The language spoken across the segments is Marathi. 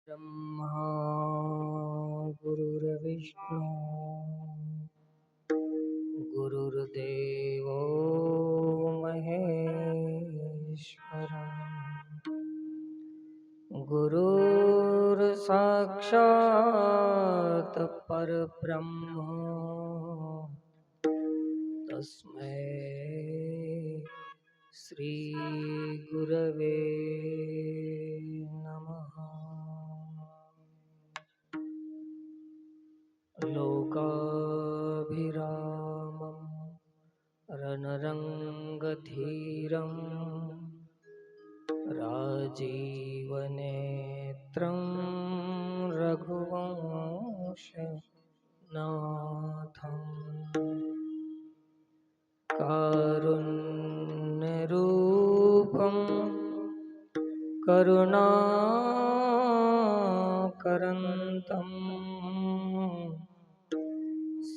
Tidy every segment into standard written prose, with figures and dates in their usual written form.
ब्रह्मा गुरुर्विष्णू गुरुर्देवो महेश्वर गुरुर्साक्षात् परब्रह्म तस्मै श्री गुरवे नमः। लोकाभिरामं रणरङ्गधीरं राजीवनेत्रं रघुवंशनाथं कारुण्यरूपं करुणाकरन्तम्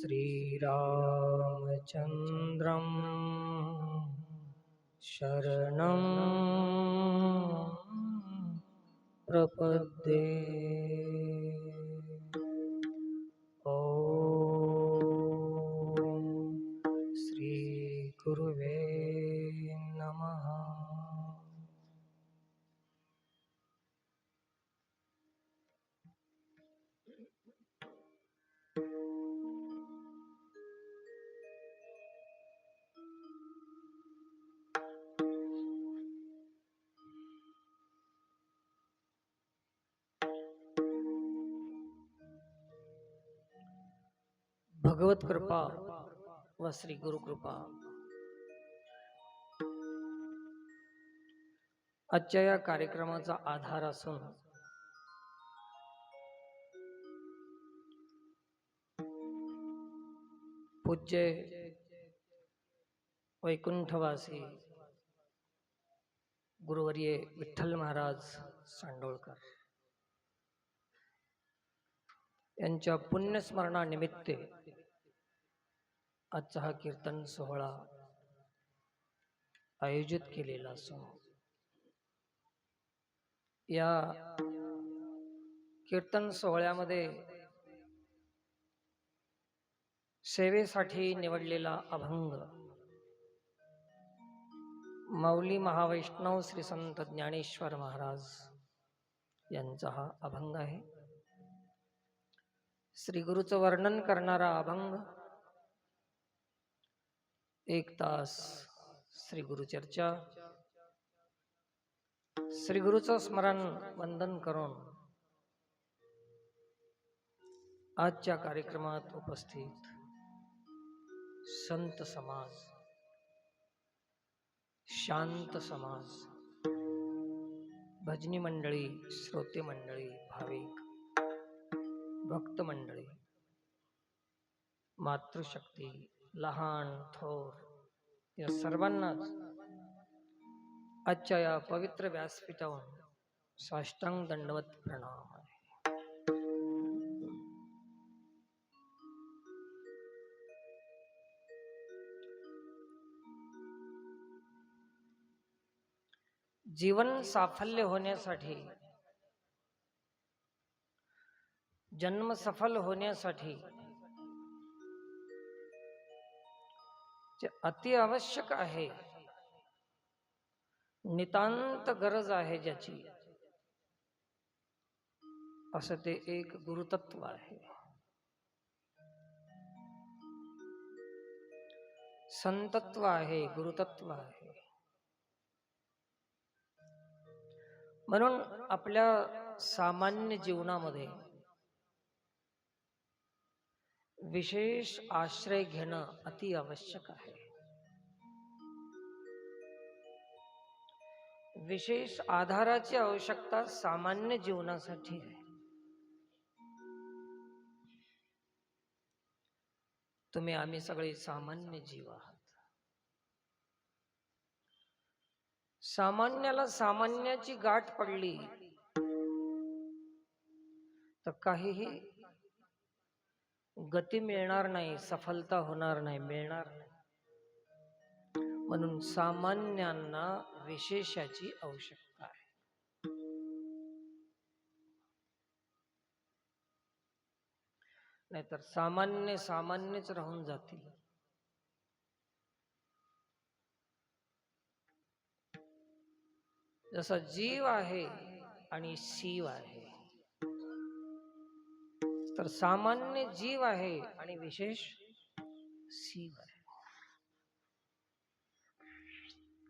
श्रीरामचन्द्रं शरणं प्रपद्ये। ॐ श्री गुरुवे नमः। भगवत कृपा व श्री गुरु कृपा आजच्या या कार्यक्रमाचा आधार असून पूज्य वैकुंठवासी गुरुवर्य विठ्ठल महाराज सांडोळकर यांच्या पुण्यस्मरणानिमित्त आजचा हा कीर्तन सोहळा आयोजित केलेला असून या कीर्तन सोहळ्यामध्ये सेवेसाठी निवडलेला अभंग माऊली महावैष्णव श्री संत ज्ञानेश्वर महाराज यांचा हा अभंग आहे। श्री गुरुचं वर्णन करणारा अभंग, 1 तास श्री गुरु चर्चा, श्री गुरुचं स्मरण वंदन करून आजच्या कार्यक्रमात उपस्थित संत समाज, शांत समाज, भजनी मंडळी, श्रोते मंडळी, भाविक भक्त मंडळी, मातृशक्ती, लहान थोर या सर्वांनाच आजच्या या पवित्र व्यासपीठावर साष्टांग दंडवत प्रणाम आहे। जीवन साफल्य होण्यासाठी, जन्म सफल होण्यासाठी जे अति आवश्यक आहे, नितांत गरज आहे ज्याची, असं ते एक गुरुतत्व आहे। संतत्व आहे, गुरुतत्व आहे। म्हणून आपल्या सामान्य जीवनामध्ये विशेष आश्रय घेणं अति आवश्यक आहे। विशेष आधाराची आवश्यकता सामान्य जीवनासाठी आहे। तुम्ही आम्ही सगळे सामान्य जीव आहात। सामान्याला सामान्याची गाठ पडली तर काहीही गती मिळणार नाही, सफलता होणार नाही, मिळणार नाही। म्हणून सामान्यांना विशेषाची आवश्यकता आहे। नाहीतर सामान्य सामान्यच राहून जातील. जसा जीव आहे आणि शिव आहे, तर सामान्य जीव आहे आणि विशेष शिव आहे.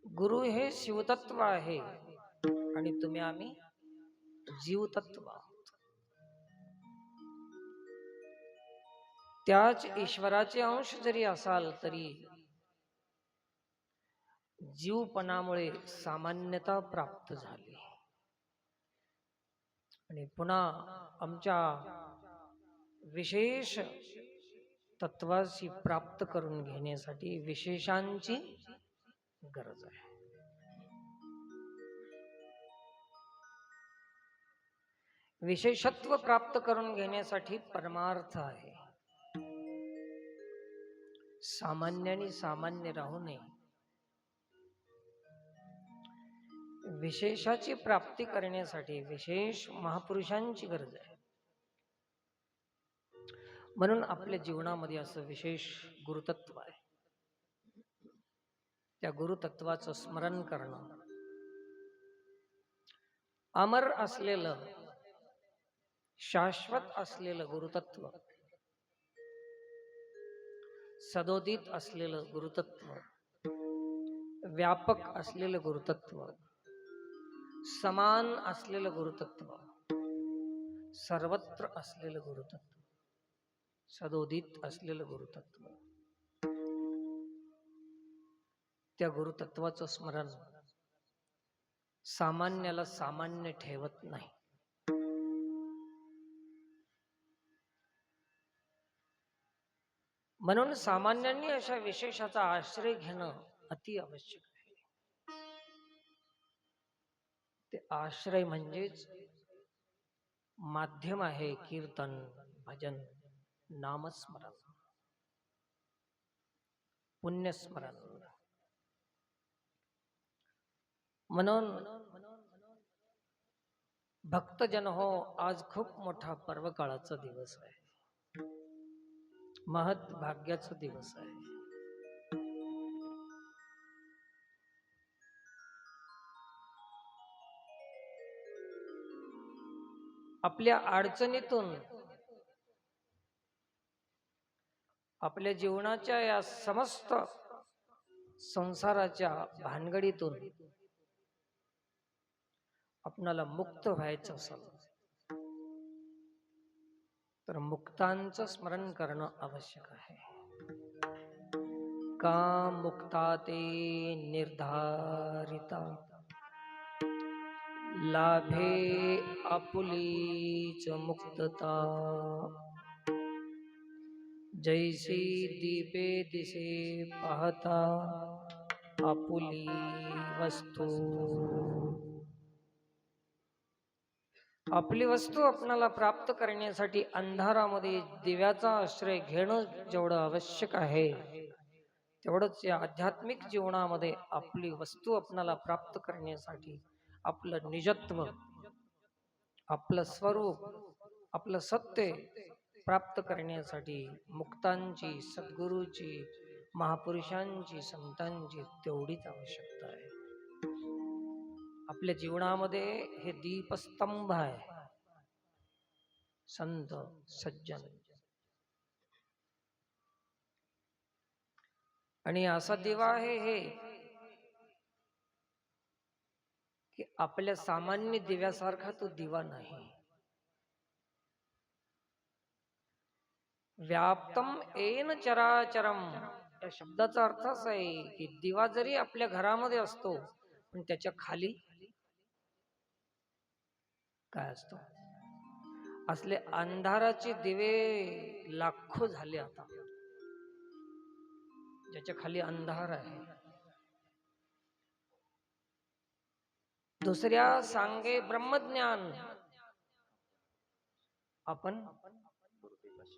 गुरु हे शिवतत्व आहे आणि तुम्ही आम्ही जीवतत्व आहोत. त्याच ईश्वराचे अंश जरी असाल तरी जीवपणामुळे सामान्यता प्राप्त झाली आणि पुन्हा आमच्या विशेष तत्वाची प्राप्त करून घेण्यासाठी विशेषांची गरज आहे. विशेषत्व प्राप्त करून घेण्यासाठी परमार्थ आहे. सामान्याने सामान्य राहू नये. विशेषाची प्राप्ती करण्यासाठी विशेष महापुरुषांची गरज आहे. म्हणून आपल्या जीवनामध्ये असं विशेष गुरुतत्व आहे. त्या गुरुतत्वाचं स्मरण करणं, अमर असलेलं शाश्वत असलेलं गुरुतत्व, सदोदित असलेलं गुरुतत्व, व्यापक असलेलं गुरुतत्व, समान असलेलं गुरुतत्व, सर्वत्र असलेलं गुरुतत्व, सदोदित असलेलं गुरुतत्व, त्या गुरुतत्वाचं स्मरण सामान्याला सामान्य ठेवत नाही. म्हणून सामान्यांनी अशा विशेषाचा आश्रय घेणं अति आवश्यक आहे. ते आश्रय म्हणजेच माध्यम आहे. कीर्तन, भजन, नामस्मरण, पुण्यस्मरण. म्हणून भक्तजन हो, आज खूप मोठा पर्व काळाचा दिवस आहे. महत् भाग्याचा दिवस आहे. आपल्या अडचणीतून, आपल्या जीवनाच्या या समस्त संसाराच्या भानगडीतून आपणाला मुक्त व्हायचं असेल तर मुक्तांचं स्मरण करणं आवश्यक आहे. का मुक्ता ते निर्धारिता, लाभे आपुलीच मुक्तता. जैसी दीपे दिसे पाहता, आपुली वस्तू. आपली वस्तू आपणाला प्राप्त करण्यासाठी अंधारामध्ये दिव्याचा आश्रय घेणं जेवढं आवश्यक आहे, तेवढंच या आध्यात्मिक जीवनामध्ये आपली वस्तू आपणाला प्राप्त करण्यासाठी आपलं निजत्व, आपलं स्वरूप, आपलं सत्य प्राप्त करण्यासाठी मुक्तांची, सद्गुरूची, महापुरुषांची, संतांची तेवढीच आवश्यकता आहे. आपल्या जीवनामध्ये हे दीपस्तंभ आहे. संत सज्जन आणि असा दिवा आहे हे की आपल्या सामान्य दिव्यासारखा तो दिवा नाही. व्याप्तम येन चराचरम या शब्दाचा अर्थ असा आहे की दिवा जरी आपल्या घरामध्ये असतो पण त्याच्या खाली काय असतो? असले अंधाराचे दिवे लाखो झाले आता, ज्याच्या खाली अंधार आहे. दुसऱ्या सांगे ब्रह्मज्ञान. आपण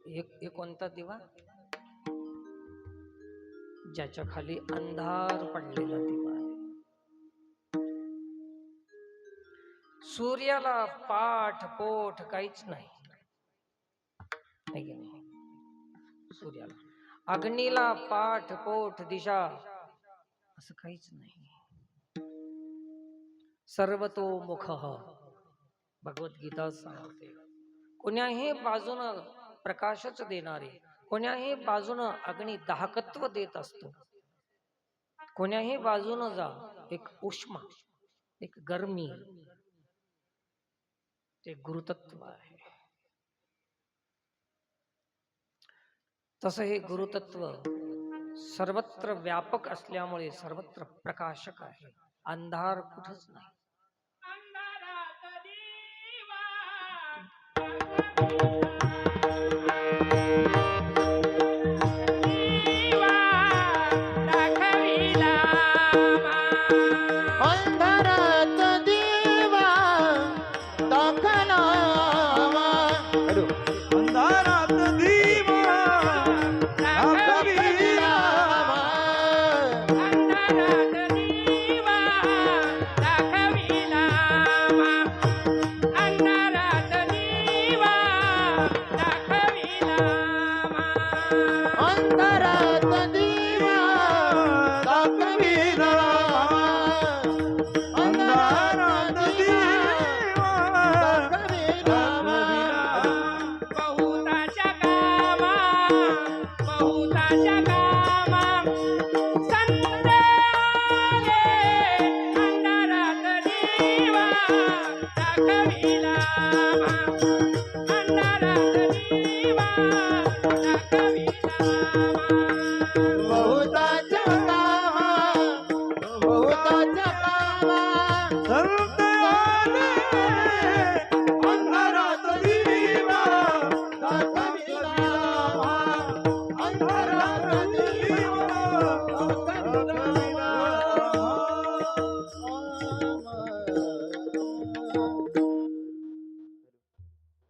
एक कोणता दिवा? ज्याच्या खाली अंधार पडलेला दिवा आहे. सूर्याला पाठ पोट काहीच नाही, है की नाही? सूर्याला. अग्नीला पाठ पोट दिशा असं काहीच नाही. सर्वतोमुख भगवद्गीता सांगते. कोण्याही बाजूनं प्रकाशच देणारे, कोण्याही बाजूनं अग्नी दाहकत्व देत असतो. कोण्याही बाजूनं जा, एक उष्मा, एक गरमी, ते गुरुतत्व आहे. तसं हे गुरुतत्व सर्वत्र व्यापक असल्यामुळे सर्वत्र प्रकाशक आहे. अंधार कुठंच नाही.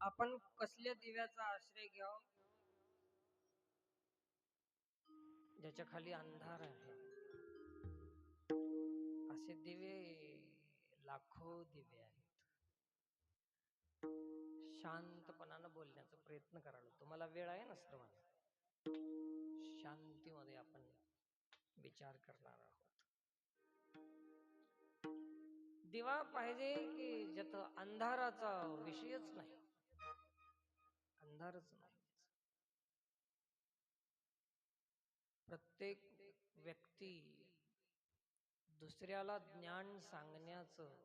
आपण कसल्या दिव्याचा आश्रय घ्याव ज्याच्या खाली अंधार आहे? असे दिवे लाखो दिवे आहेत. शांतपणानं बोलण्याचा प्रयत्न कराल. तुम्हाला वेळ आहे ना सर्वांना? शांतीमध्ये आपण विचार करणार आहोत. दिवा पाहिजे की ज्यात अंधाराचा विषयच नाही, अंधारच नाही. प्रत्येक व्यक्ती दुसऱ्याला ज्ञान सांगण्याचं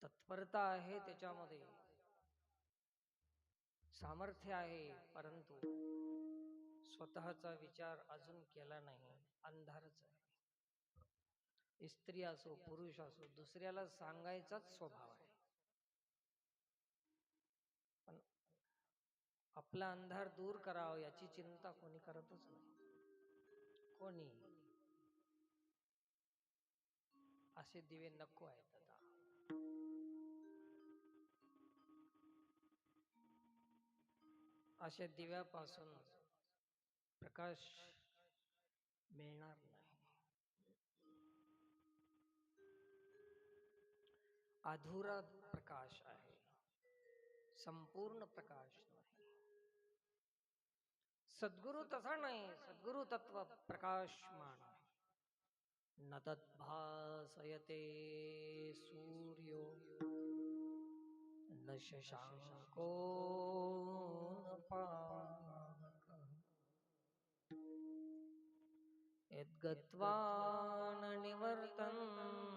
तत्परता आहे, त्याच्यामध्ये सामर्थ्य आहे, परंतु स्वतःचा विचार अजून केला नाही. अंधारच आहे. स्त्री असो पुरुष असो, दुसऱ्याला सांगायचाच स्वभाव आहे, पण आपला अंधार दूर करावा याची चिंता कोणी करतच नाही. कोणी असे दिवे नको आहेत आता. अशा दिव्यापासून प्रकाश मिळणार नाही. अधुरा प्रकाश आहे, संपूर्ण प्रकाश नाही. सद्गुरु तसा नाही. सद्गुरु तत्व प्रकाशमान आहे. न तद्भासयते सूर्यो न शशांको न पावकः यद्गत्वा न निवर्तन्ते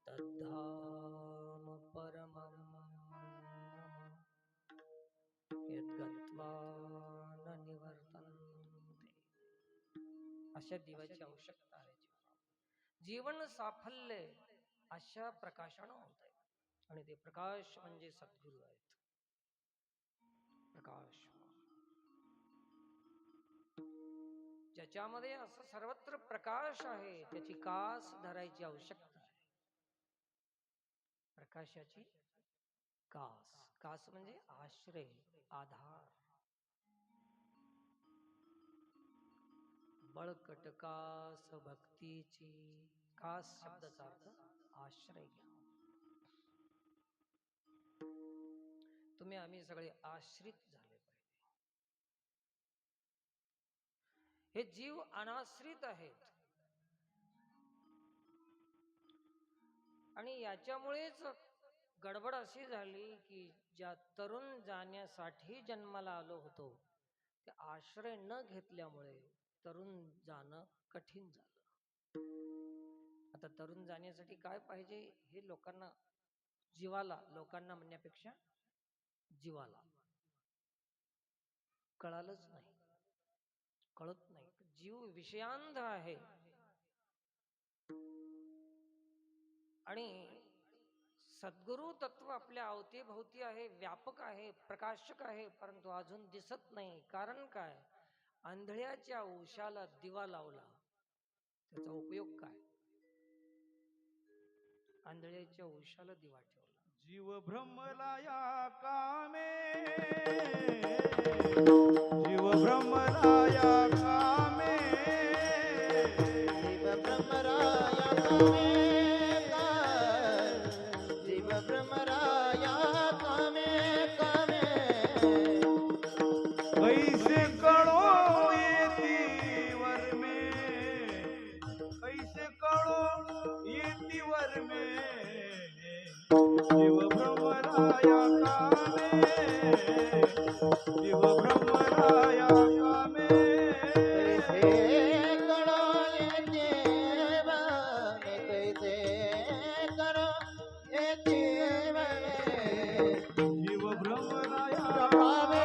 तद्धाम परमं मम यद्गत्वा न निवर्तन्ते. अशा दिव्याची आवश्यकता आहे जीवनात. जीवन साफल्य अशा प्रकाशानं होत आहे, आणि ते प्रकाश म्हणजे सद्गुरू आहेत. प्रकाश ज्याच्यामध्ये असं सर्वत्र प्रकाश आहे, त्याची कास धरायची आवश्यकता आहे. प्रकाशाची कास. कास म्हणजे आश्रय, आधार. बळकट कास भक्तीची. कास शब्दाचा अर्थ आश्रय घ्या. तुम्ही आम्ही सगळे आश्रित झाले पाहिजे. हे जीव अनाश्रित आहेत आणि याच्यामुळेच गडबड अशी झाली की ज्या तरुण जाण्यासाठी जन्माला आलो होतो ते आश्रय न घेतल्यामुळे तरुण जाणं कठीण झालं. आता तरुण जाण्यासाठी काय पाहिजे हे लोकांना, लोकांना म्हणण्यापेक्षा जीवाला कळालंच नाही, कळत नाही. जीव विषयांध आहे आणि सद्गुरु तत्व आपल्या अवतीभोवती आहे, व्यापक आहे, प्रकाशक आहे, परंतु अजून दिसत नाही. कारण काय? आंधळ्याच्या उशाला दिवा लावला, त्याचा उपयोग काय? आंधळ्याच्या उशाला दिवा ठेवला. जीव भ्रमला या कामे, जीव भ्रमला या कामे, जीव भ्रमरा या कामे, जीव भ्रमरा या कामे कामे. कैसे कळो येती वर में, कैसे कळो येती वर में, जीव भ्रमरा या कामे, जीव भ्रमरा या कामे. कैसे करो ये जीवन, कैसे करो ये जीवन. जीव भ्रमरा या कामे,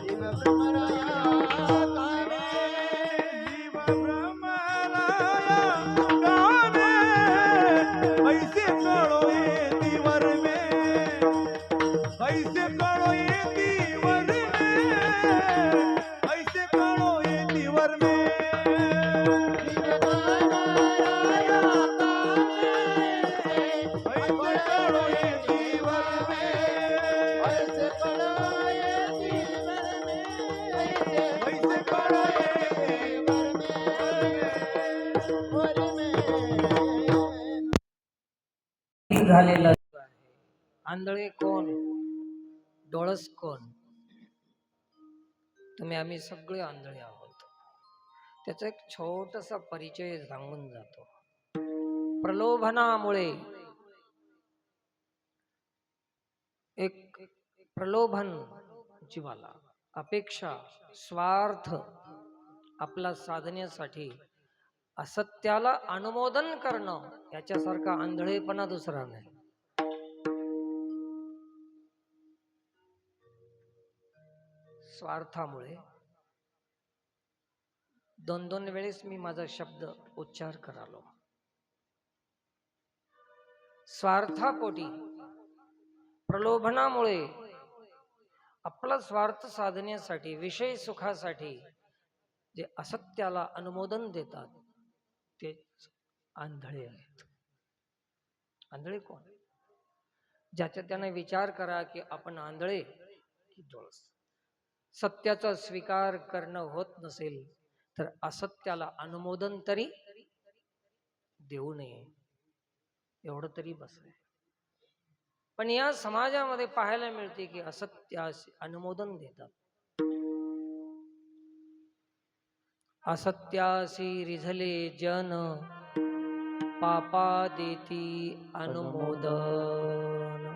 जीव भ्रमरा या कामे. जीव भ्रमरा या कामे, कैसे कळो येती वर में, कैसे कळो येती वर में, कैसे कळो येती वर में. झालेला आहे. आंधळे कोण? डोळस कोण? तुम्ही आम्ही सगळे आंधळे आहोत. त्याचा एक छोटासा परिचय सांगून जातो. प्रलोभनामुळे एक प्रलोभन जीवाला, अपेक्षा, स्वार्थ आपला साधण्यासाठी असत्याला अनुमोदन करणं याच्यासारखा आंधळेपणा दुसरा नाही. स्वार्थामुळे दोन वेळेस मी माझा शब्द उच्चार करालो. स्वार्थापोटी, प्रलोभनामुळे आपला स्वार्थ साधण्यासाठी, विषय सुखासाठी जे असत्याला अनुमोदन देतात तेच आंधळे आहेत. आंधळे कोण? ज्याचा त्याने विचार करा की आपण आंधळे की डोळस. सत्याचा स्वीकार करणं होत नसेल तर असत्याला अनुमोदन तरी देऊ नये, एवढं तरी बस आहे. पण या समाजामध्ये पाहायला मिळते की असत्यास अनुमोदन देतात. असत्यासी रिझले जन, पापा देती अनुमोदन.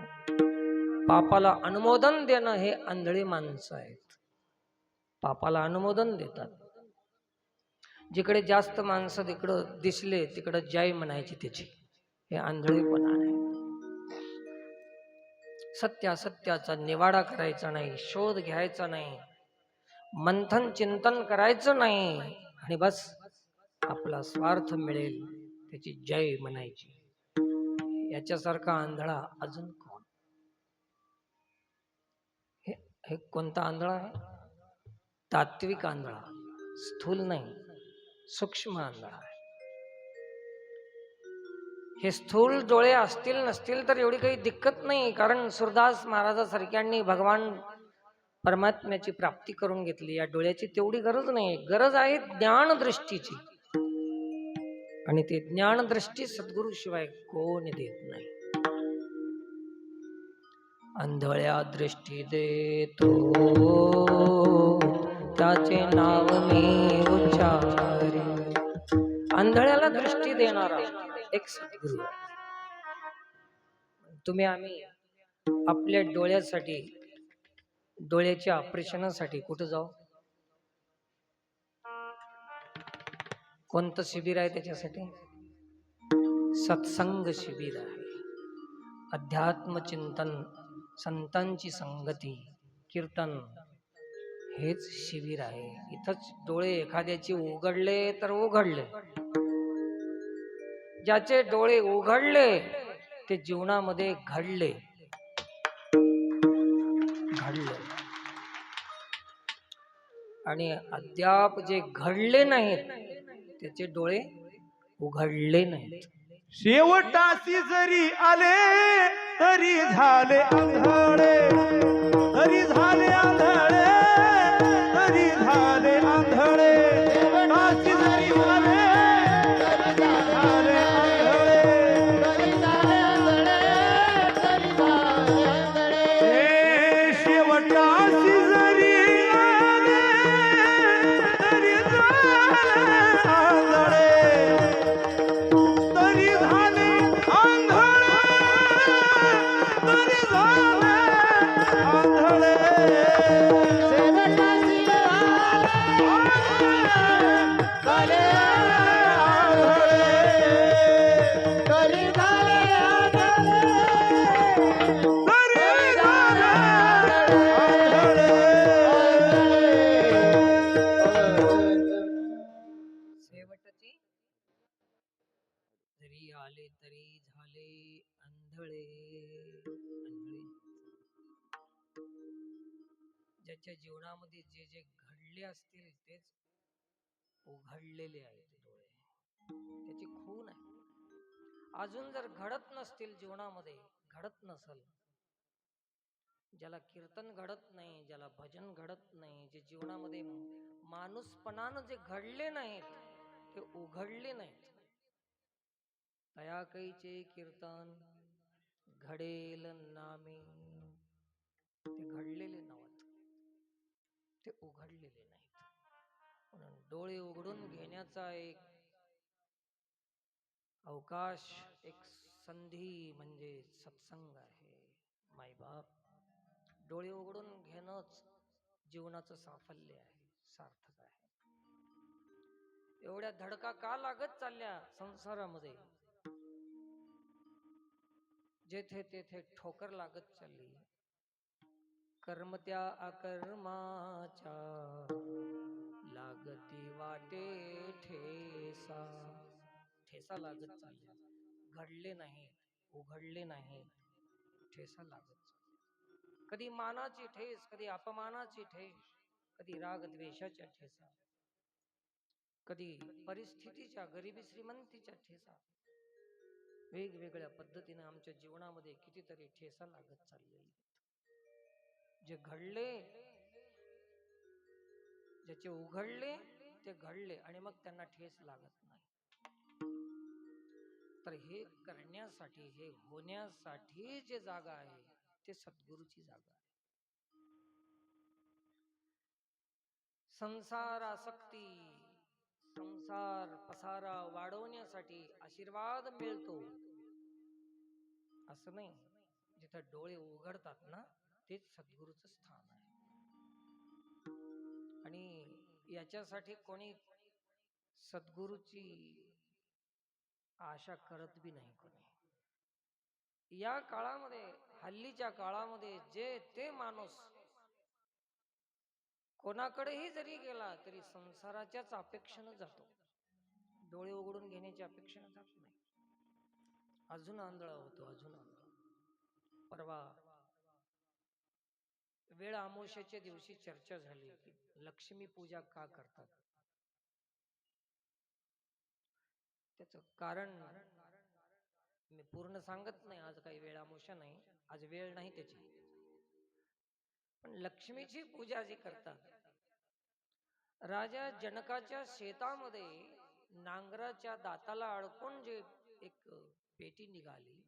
पापाला अनुमोदन देणं हे आंधळी माणसं आहेत. पापाला अनुमोदन देतात. जिकडे जास्त माणसं तिकडं दिसले तिकडं जय म्हणायची त्याची, हे आंधळेपणा आहे. सत्याचा निवाडा करायचा नाही, शोध घ्यायचा नाही, मंथन चिंतन करायचं नाही आणि बस आपला स्वार्थ मिळेल त्याची जय म्हणायची. याच्यासारखा आंधळा अजून कोण? हे कोणता आंधळा आहे? तात्विक आंधळा, स्थूल नाही, सूक्ष्म आंधळा आहे. हे स्थूल डोळे असतील नसतील तर एवढी काही दिक्कत नाही, कारण सुरदास महाराजासारख्यांनी भगवान परमात्म्याची प्राप्ती करून घेतली. या डोळ्याची तेवढी गरज नाही. गरज आहे ज्ञान दृष्टीची, आणि ते ज्ञान दृष्टी सद्गुरू शिवाय कोण देत नाही. आंधळ्या दृष्टी देतो त्याचे नाव मी उच्चारे. आंधळ्याला दृष्टी देणारा एक सद्गुरू आहे. तुम्ही आम्ही आपल्या डोळ्यासाठी, डोळ्याच्या ऑपरेशनासाठी कुठं जाऊ? कोणतं शिबिर आहे त्याच्यासाठी? सत्संग शिबिर आहे. अध्यात्म चिंतन, संतांची संगती, कीर्तन हेच शिबिर आहे. इथंच डोळे एखाद्याचे उघडले तर उघडले. ज्याचे डोळे उघडले ते जीवनामध्ये घडले. आणि अद्याप जे घडले नाहीत त्याचे डोळे उघडले नाहीत. शेवटाशी जरी आले तरी झाले आंधळे, तरी झाले आंधळे, तरी झाले आंधळे. शेवटाशी जरी आले तरी झाले आंधळे. हे शेवटाशी जरी आले तरी झाले आंधळे, तरी झाले आंधळे, तरी झाले आंधळे. शेवटची जरी आले तरी झाले आंधळे. ज्याच्या जीवनामध्ये जे जे घडले असतील तेच उघडलेले आहेत डोळे. त्याची खून आहे. अजून जर घडत नसतील जीवनामध्ये, घडत नसल, ज्याला कीर्तन घडत नाही, ज्याला भजन घडत नाही, जे जीवनामध्ये माणूसपणानं जे घडले नाहीत ते उघडले नाहीत. तया कैचे कीर्तन घडेल नामे. ते घडलेले नव्हत, ते उघडलेले नाहीत. म्हणून डोळे उघडून घेण्याचा एक अवकाश, एक संधी म्हणजे सत्संग आहे. मायबाप, डोळे उघडून घेणंच जीवनाचं साफल्य आहे, सार्थक आहे. एवढ्या धडका का लागत चालल्या संसारामध्ये? जेथे तेथे ठोकर लागत चालली. कर्मत्या अकर्माच्या लागती वाटे ठेसा. ठेसा लागत चालल्या. घडले नाही, उघडले नाही, ठेसा लागत चालल्या. कधी मानाची ठेस, कधी अपमानाची ठेस, कधी राग द्वेषाच्या ठेसा, कधी परिस्थितीच्या, गरिबी श्रीमंतीच्या ठेसा. वेगवेगळ्या पद्धतीने आमच्या जीवनामध्ये कितीतरी ठेसा लागत चाललेले. जे घडले, ज्याचे उघडले ते घडले आणि मग त्यांना ठेस लागत नाही. तर हे करण्यासाठी, हे होण्यासाठी जे जागा आहे ते सद्गुरूची जागा आहे. संसार आसक्ती, संसार पसारा वाढवण्यासाठी आशीर्वाद मिळतो असं नाही. जिथं डोळे उघडतात ना तेच सद्गुरूचं स्थान आहे. आणि याच्यासाठी कोणी सद्गुरूची आशा करत बी नाही कोणी. या काळामध्ये, हल्लीच्या काळामध्ये जे ते माणूस कोणाकडेही जरी गेला तरी संसाराच्याच अपेक्षेनं जातो. डोळे उघडून घेण्याची अपेक्षेनं जात नाही. अजून आंधळा होतो, अजून आंधळा. परवा वेळ अमावस्येच्या दिवशी चर्चा झाली की लक्ष्मी पूजा का करतात. त्याचं कारण मी पूर्ण सांगत नाही, आज काही वेळ अमावस्या नाही, आज वेळ नाही त्याची. पण लक्ष्मीची पूजा जी करतात, राजा जनकाच्या शेतामध्ये नांगराच्या दाताला अडकून जे एक पेटी निघाली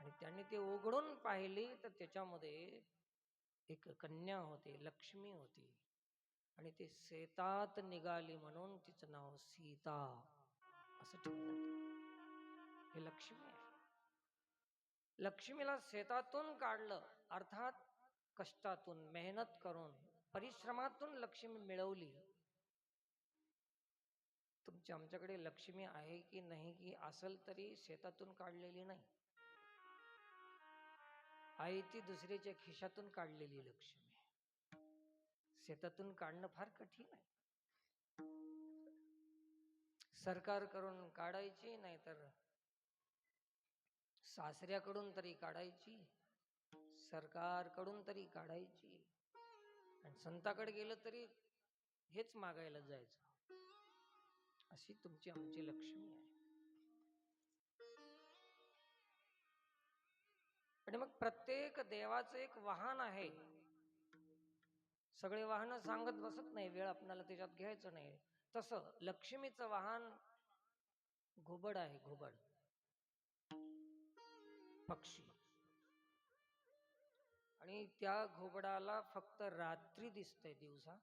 आणि त्यांनी ते उघडून पाहिली तर त्याच्यामध्ये एक कन्या होती, लक्ष्मी होती. आणि ती शेतात निघाली म्हणून तिचं नाव सीता असं ठेवण्यात आलं. हे लक्ष्मी आहे. लक्ष्मीला शेतातून काढलं, अर्थात कष्टातून, मेहनत करून, परिश्रमातून लक्ष्मी मिळवली. तुमच्या आमच्याकडे लक्ष्मी आहे की नाही की असेल तरी शेतातून काढलेली नाही, आहे ती दुसऱ्याच्या खिशातून काढलेली लक्ष्मी. शेतातून काढणं फार कठीण आहे. सरकार करून काढायची, नाहीतर सासऱ्याकडून तरी काढायची, सरकारकडून तरी काढायची, आणि संताकडे गेलं तरी हेच मागायला जायचं. अशी तुमची आमची लक्ष्मी आहे. आणि मग प्रत्येक देवाचं एक वाहन आहे. सगळे वाहन सांगत बसत नाही, वेळ आपल्याला त्याच्यात घ्यायचं नाही. तसं लक्ष्मीचं वाहन घुबड आहे, घुबड पक्षी. आणि त्या घुबडाला फक्त रात्री दिसतंय, दिवसा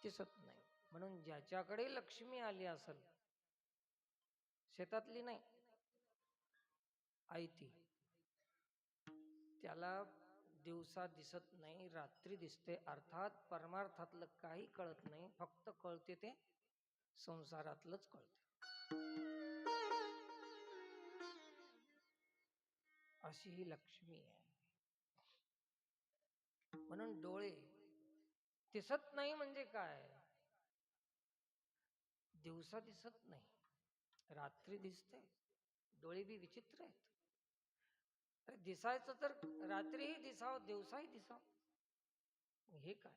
दिसत नाही. म्हणून ज्याच्याकडे लक्ष्मी आली असेल, शेतातली नाही, आयती, त्याला दिवसा दिसत नाही, रात्री दिसते. अर्थात परमार्थातलं काही कळत नाही, फक्त कळते ते संसारातलंच कळते. अशी ही लक्ष्मी आहे. म्हणून डोळे दिसत नाही म्हणजे काय? दिवसा दिसत नाही, रात्री दिसते. डोळे बी विचित्र आहेत. दिसायचं तर रात्रीही दिसावं, दिवसाही दिसावं, हे काय?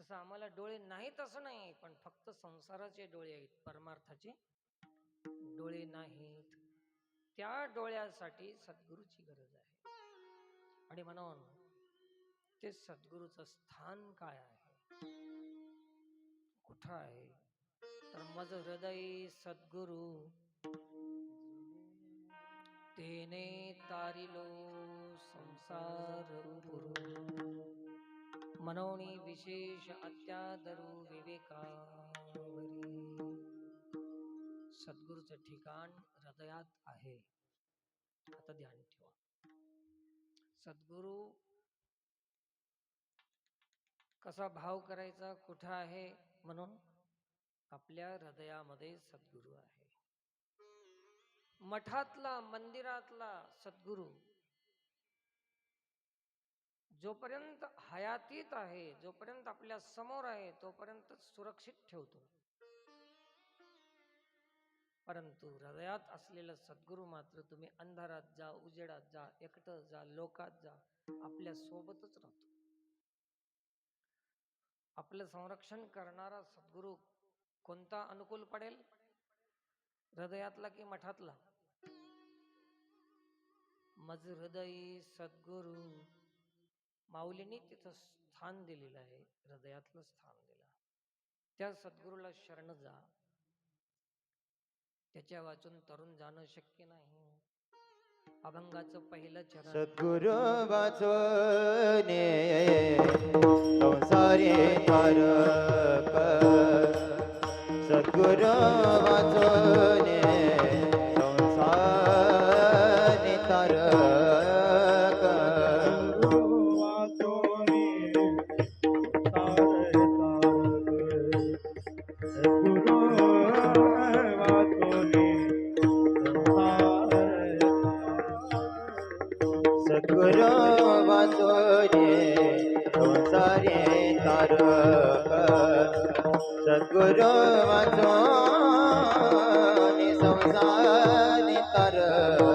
तसं आम्हाला डोळे नाहीत असं नाही, पण फक्त संसाराचे डोळे आहेत, परमार्थाचे डोळे नाहीत. त्या डोळ्यासाठी सद्गुरूची गरज आहे. आणि म्हणून ते सद्गुरूचं स्थान काय आहे, कुठं आहे? तर मज हृदय सद्गुरु तेने तारिलो संसार पुरु. मनोनी विशेष अत्यादरू विवेकावरी. सद्गुरूचं ठिकाण हृदयात आहे. आता ध्यान ठेवा. सद्गुरू कसा भाव करायचा, कुठं आहे? म्हणून आपल्या हृदयामध्ये सद्गुरू आहे. मठातला, मंदिरातला सद्गुरू जोपर्यंत हयातीत आहे, जोपर्यंत आपल्या समोर आहे, तोपर्यंत सुरक्षित ठेवतो. परंतु हृदयात असलेलं सद्गुरू मात्र तुम्ही अंधारात जा, उजेडात जा, एकटं जा, लोकात जा, आपल्या सोबतच राहतो. आपलं संरक्षण करणारा सद्गुरू कोणता अनुकूल पडेल? हृदयातला की मठातला? मज हृदय सद्गुरू. माऊलींनी तिथं स्थान दिलेलं आहे, हृदयातलं स्थान दिलं. त्या सद्गुरूला शरण जा. त्याच्या वाचून तरुण जाणं शक्य नाही. अभंगाचं पहिलं चरण. सद्गुरु वाचोने संसारी तारक. सद्गुरु वाचोने संसारी तारक. सद्गुरु वाचोने संसारी तारक. सद्गुरु वाचोने संसारी तारक.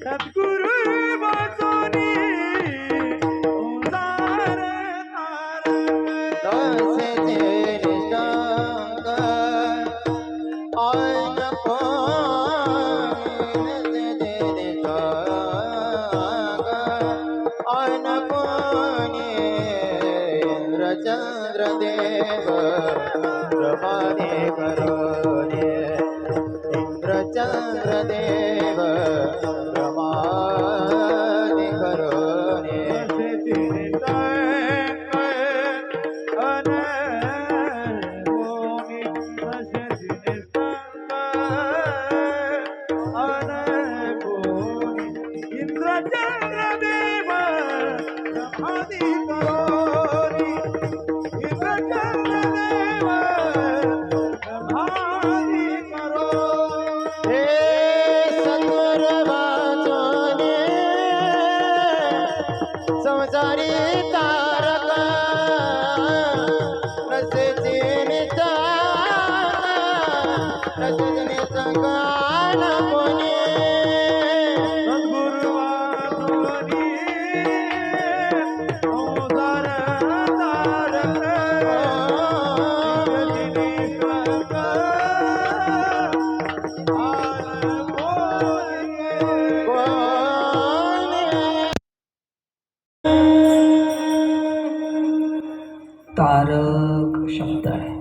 सद्गुरु वाचोने संसार तारक. तसे निष्ठांग आन कोणी निष्ठांग आन कोणी इंद्रचंद्र देव प्रमाणे करोने इंद्रचंद्र देव प्रमाणे करोने हे सद्गुरु वाचोने संसारी तारक रसेची नितान रसेची नितान कोणी तारक शब्द आहे.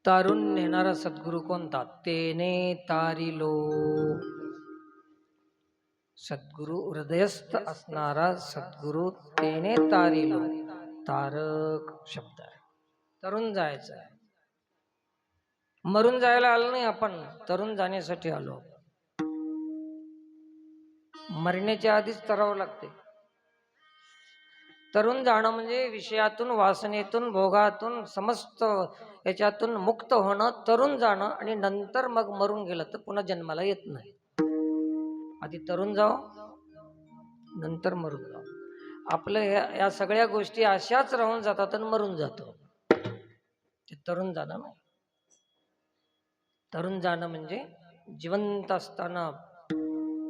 तारून नेणारा सद्गुरु कोणता? तेने तारिलो. सद्गुरु हृदयस्थ असणारा सद्गुरु तेने तारिलो. तारक शब्द आहे. तरुण जायचं आहे. मरून जायला आलो नाही आपण, तरुण जाण्यासाठी आलो. मरण्याच्या आधीच तरावं लागते. तरुण जाणं म्हणजे विषयातून, वासनेतून, भोगातून, समस्त याच्यातून मुक्त होणं, तरुण जाणं. आणि नंतर मग मरून गेलं तर पुन्हा जन्माला येत नाही. आधी तरुण जाऊ, नंतर मरून जाऊ. आपलं या सगळ्या गोष्टी अशाच राहून जातात आणि मरून जातो. ते तरुण जाणं नाही. तरुण जाणं म्हणजे जिवंत असताना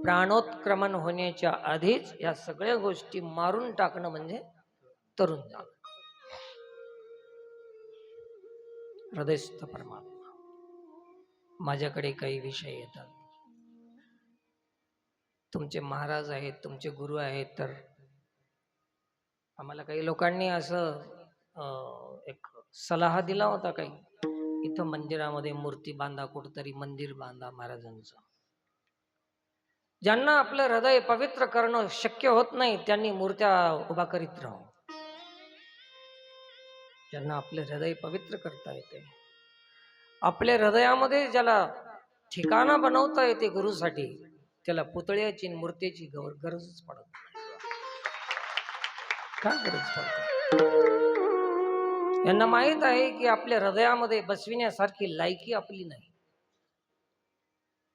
प्राणोत्क्रमण होण्याच्या आधीच या सगळ्या गोष्टी मारून टाकणं म्हणजे तरुण जाणं. हृदयस्थ परमात्मा. माझ्याकडे काही विषय येतात. तुमचे महाराज आहेत, तुमचे गुरु आहेत, तर आम्हाला काही लोकांनी असं एक सल्ला दिला होता, काही इथं मंदिरामध्ये मूर्ती बांधा, कुठतरी मंदिर बांधा महाराजांचं. ज्यांना आपलं हृदय पवित्र करणं शक्य होत नाही त्यांनी मूर्त्या उभा करीत राहू. ज्यांना आपले हृदय पवित्र करता येते, आपल्या हृदयामध्ये ज्याला ठिकाणा बनवता येते गुरुसाठी, त्याला पुतळ्याची मूर्तीची गरजच पडत काय गरज पडते. यांना माहित आहे की आपल्या हृदयामध्ये बसविण्यासारखी लायकी आपली नाही.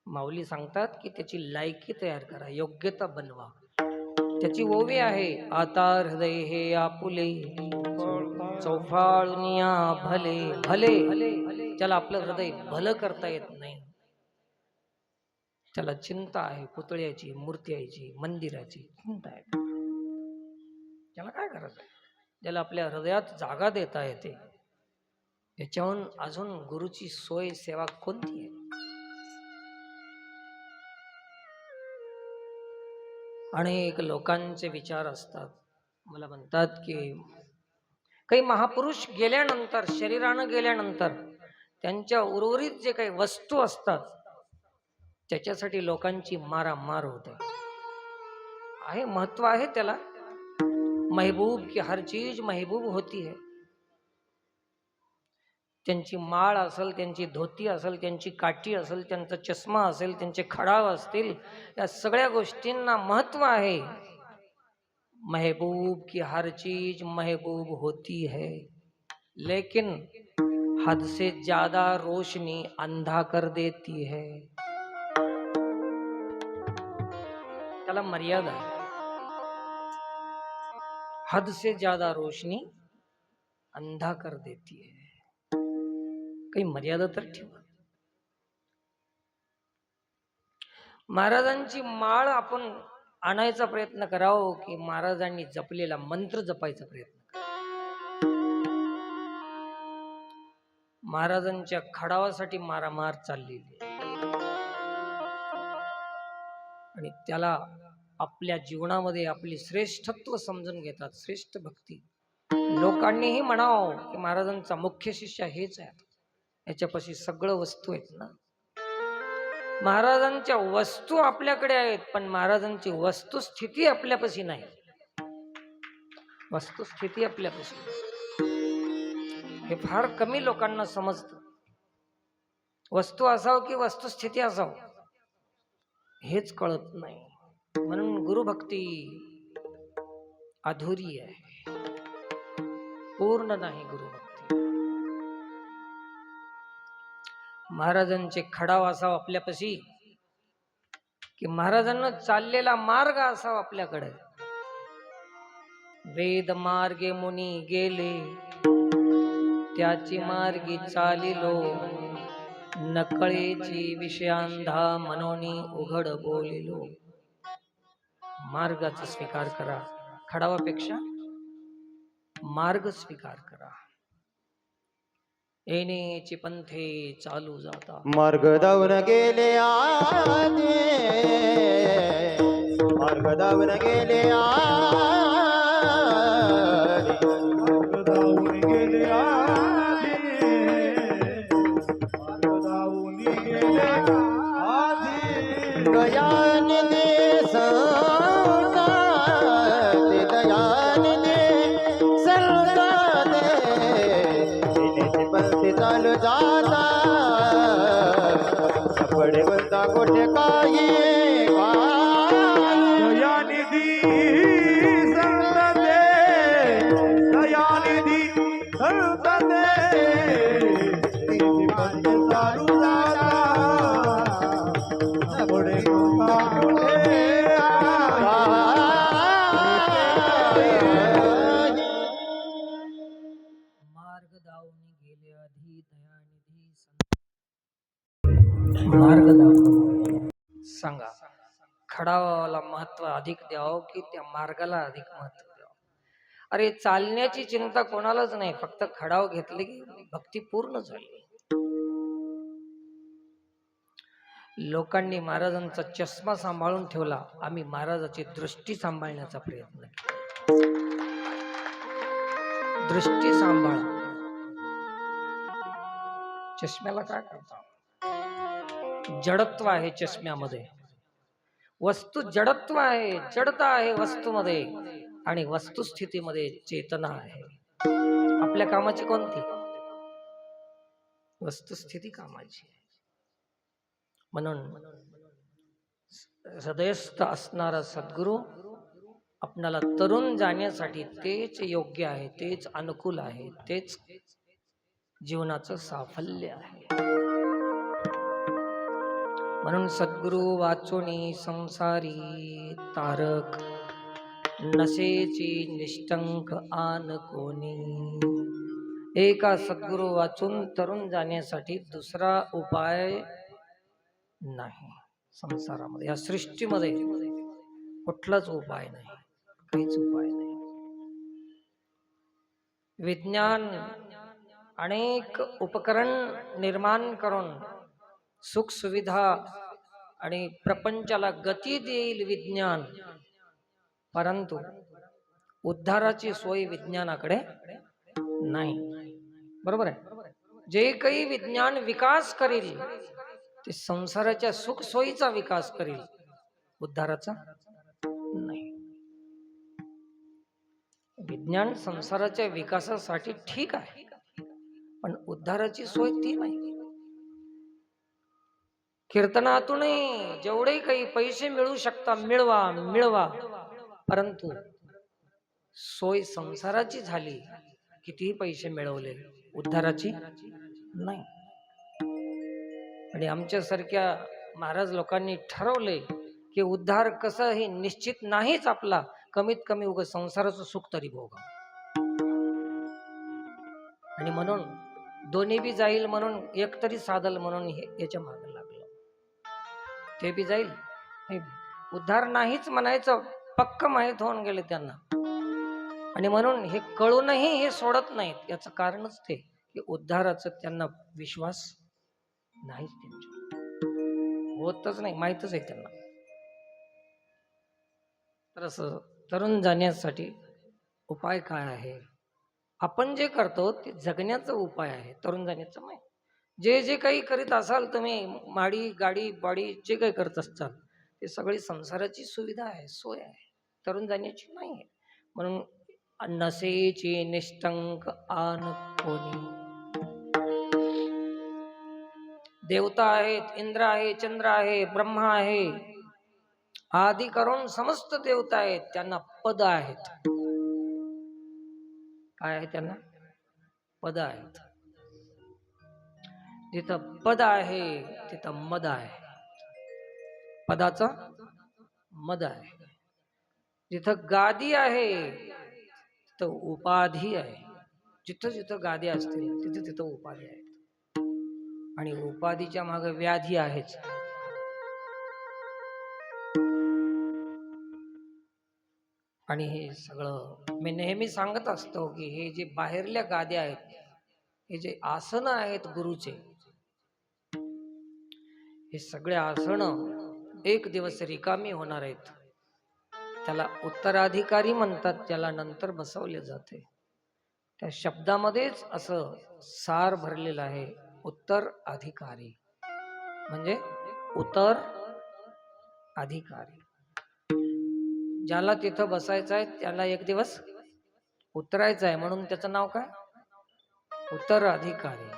माऊली सांगतात की त्याची लायकी तयार करा, योग्यता बनवा. त्याची ओवी आहे, आता हृदय हे आपुले चौफाळुनिया भले भले. त्याला आपलं हृदय भलं करता येत नाही. त्याला चिंता आहे पुतळ्याची, मूर्त्याची, मंदिराची चिंता आहे. त्याला काय गरज आहे? ज्याला आपल्या हृदयात जागा देता येते, याच्याहून अजून गुरुची सोय सेवा कोणती आहे? अनेक लोकांचे विचार असतात. मला म्हणतात की काही महापुरुष गेल्यानंतर, शरीरानं गेल्यानंतर त्यांच्या उर्वरित जे काही वस्तू असतात त्याच्यासाठी लोकांची मारामार होते. आहे, महत्व आहे त्याला. महबूब की हर चीज महबूब होती है. त्यांची माळ असेल, त्यांची धोती असेल, त्यांची काठी असेल, त्यांचा चष्मा असेल, त्यांचे खडाव असतील, या सगळ्या गोष्टींना महत्व आहे. महबूब की हर चीज महबूब होती है, लेकिन हद से ज्यादा रोशनी अंधा कर देती है. त्याला मर्यादा आहे. हद से ज्यादा रोशनी अंधा कर देती है. काही मर्यादा तर ठेवा. महाराजांची माळ आपण आणायचा प्रयत्न करावं की महाराजांनी जपलेला मंत्र जपायचा प्रयत्न करावा. महाराजांच्या खडावासाठी मारामार चाललेली आणि त्याला आपल्या जीवनामध्ये आपली श्रेष्ठत्व समजून घेतात. श्रेष्ठ भक्ती लोकांनीही म्हणावं की महाराजांचा मुख्य शिष्य हेच आहे, याच्यापाशी सगळं वस्तू आहेत ना. महाराजांच्या वस्तू आपल्याकडे आहेत, पण महाराजांची वस्तुस्थिती आपल्यापाशी नाही. वस्तुस्थिती आपल्यापाशी हे फार कमी लोकांना समजतं. वस्तू असावं की वस्तुस्थिती असावं हेच कळत नाही. म्हणून गुरुभक्ती अधुरी आहे, पूर्ण नाही गुरुभक्ती. महाराजांचे खडाव असावं आपल्यापाशी, की महाराजांना चाललेला मार्ग असावा आपल्याकडे. वेद मार्गे मुनी गेले, त्याची मार्गी चालिलो, नकळेची विषयांधा मनोनी उघड बोलिलो. मार्गाचा स्वीकार करा, खडावापेक्षा मार्ग स्वीकार करा. येण्याची पंथे चालू जाता, मार्ग धावून गेले आधी, मार्ग धावून गेले आधी, मार्ग धावून गेले आधी, मार्ग धावून गेले आधी. दयानिधी संता ते, दयानिधी संता ते, येण्याची पंथी चालू जाता, पडे बनता कुठे काही दयानिधी संत दे, दयानिधी संत दे, पंथ चालू जाता, पुढे कोणता कुठे मार्ग दावून गेले आधी दयानिधी मार्ग दावून. सांगा, खडावाला महत्व अधिक द्यावं की त्या मार्गाला अधिक महत्व द्यावं? अरे चालण्याची चिंता कोणालाच नाही, फक्त खडाव घेतले की भक्ती पूर्ण झाली. लोकांनी महाराजांचा चष्मा सांभाळून ठेवला, आम्ही महाराजाची दृष्टी सांभाळण्याचा प्रयत्न केला. दृष्टी सांभाळा. चष्म्याला काय करता? जडत्व आहे चष्म्यामध्ये, वस्तू जडत्व आहे, जडता आहे वस्तूमध्ये, आणि वस्तुस्थितीमध्ये चेतना आहे. आपल्या कामाची कोणती? वस्तुस्थिती कामाची. म्हणून हृदयस्थ असणारा सद्गुरू आपणाला तरुण जाण्यासाठी तेच योग्य आहे, तेच अनुकूल आहे, तेच जीवनाचं साफल्य आहे. म्हणून सद्गुरू वाचोनी संसारी तारक, नशेची निष्ठंक आन कोणी. एका सद्गुरू वाचून तरुण जाण्यासाठी दुसरा उपाय नाही. संसारामध्ये, या सृष्टीमध्ये कुठलाच उपाय नाही, काहीच उपाय नाही. विज्ञान अनेक उपकरण निर्माण करून सुख सुविधा आणि प्रपंचाला गती देईल विज्ञान, परंतु उद्धाराची सोय विज्ञानाकडे नाही. बरोबर आहे? जे काही विज्ञान विकास करेल ते संसाराच्या सुख सोयीचा विकास करेल, उद्धाराचा नाही. विज्ञान संसाराच्या विकासासाठी ठीक आहे, पण उद्धाराची सोय ती नाही. कीर्तनातूनही जेवढे काही पैसे मिळू शकता मिळवा मिळवा, परंतु सोय संसाराची झाली, कितीही पैसे मिळवले, उद्धाराची नाही. आणि आमच्यासारख्या महाराज लोकांनी ठरवले की उद्धार कसंही निश्चित नाहीच आपला, कमीत कमी उगाच संसाराचं सुख तरी भोगा. आणि म्हणून दोन्ही बी जाईल म्हणून एक तरी साधल म्हणून याच्या मागे लागलं. ते बी जाईल, उद्धार नाहीच म्हणायचं पक्क माहीत होऊन गेले त्यांना. आणि म्हणून हे कळूनही हे सोडत नाहीत. याचं कारणच ते की उद्धाराचं त्यांना विश्वास नाहीच, त्यांच्या होतच नाही, माहीतच आहे त्यांना. तर असं तरुण जाण्यासाठी उपाय काय आहे? आपण जे करतो ते जगण्याचा उपाय आहे, तरुण जाण्याचा नाही. जे जे काही करीत असाल तुम्ही, माडी गाडी बाडी जे काही करत असताल, ते सगळी संसाराची सुविधा आहे, सोय आहे, तरुण जाण्याची नाही आहे. म्हणून नसेची निष्ठंक आन कोणी. देवता आहेत, इंद्र आहे, चंद्र आहे, ब्रह्मा आहे, आदी करून समस्त देवता आहेत, त्यांना पद आहेत. काय आहे त्यांना? पद आहेत. जिथं पद आहे तिथं मद आहे. पदाचा मद आहे. जिथं गादी आहे तिथं उपाधी आहे. जिथं जिथं गादी असतील तिथं तिथं उपाधी आहेत. आणि उपाधीच्या मागे व्याधी आहेच. आणि हे सगळं मी नेहमी सांगत असतो की हे जे बाहेरल्या गाद्या आहेत, हे जे आसन आहेत गुरुचे, हे सगळे आसन एक दिवस रिकामी होणार आहेत. त्याला उत्तराधिकारी म्हणतात, त्याला नंतर बसवले जाते. त्या शब्दामध्येच असं सार भरलेलं आहे. उत्तर अधिकारी म्हणजे उत्तर अधिकारी. ज्याला तिथं बसायचं आहे त्याला एक दिवस उतरायचं आहे, म्हणून त्याचं नाव काय? उत्तर अधिकारी.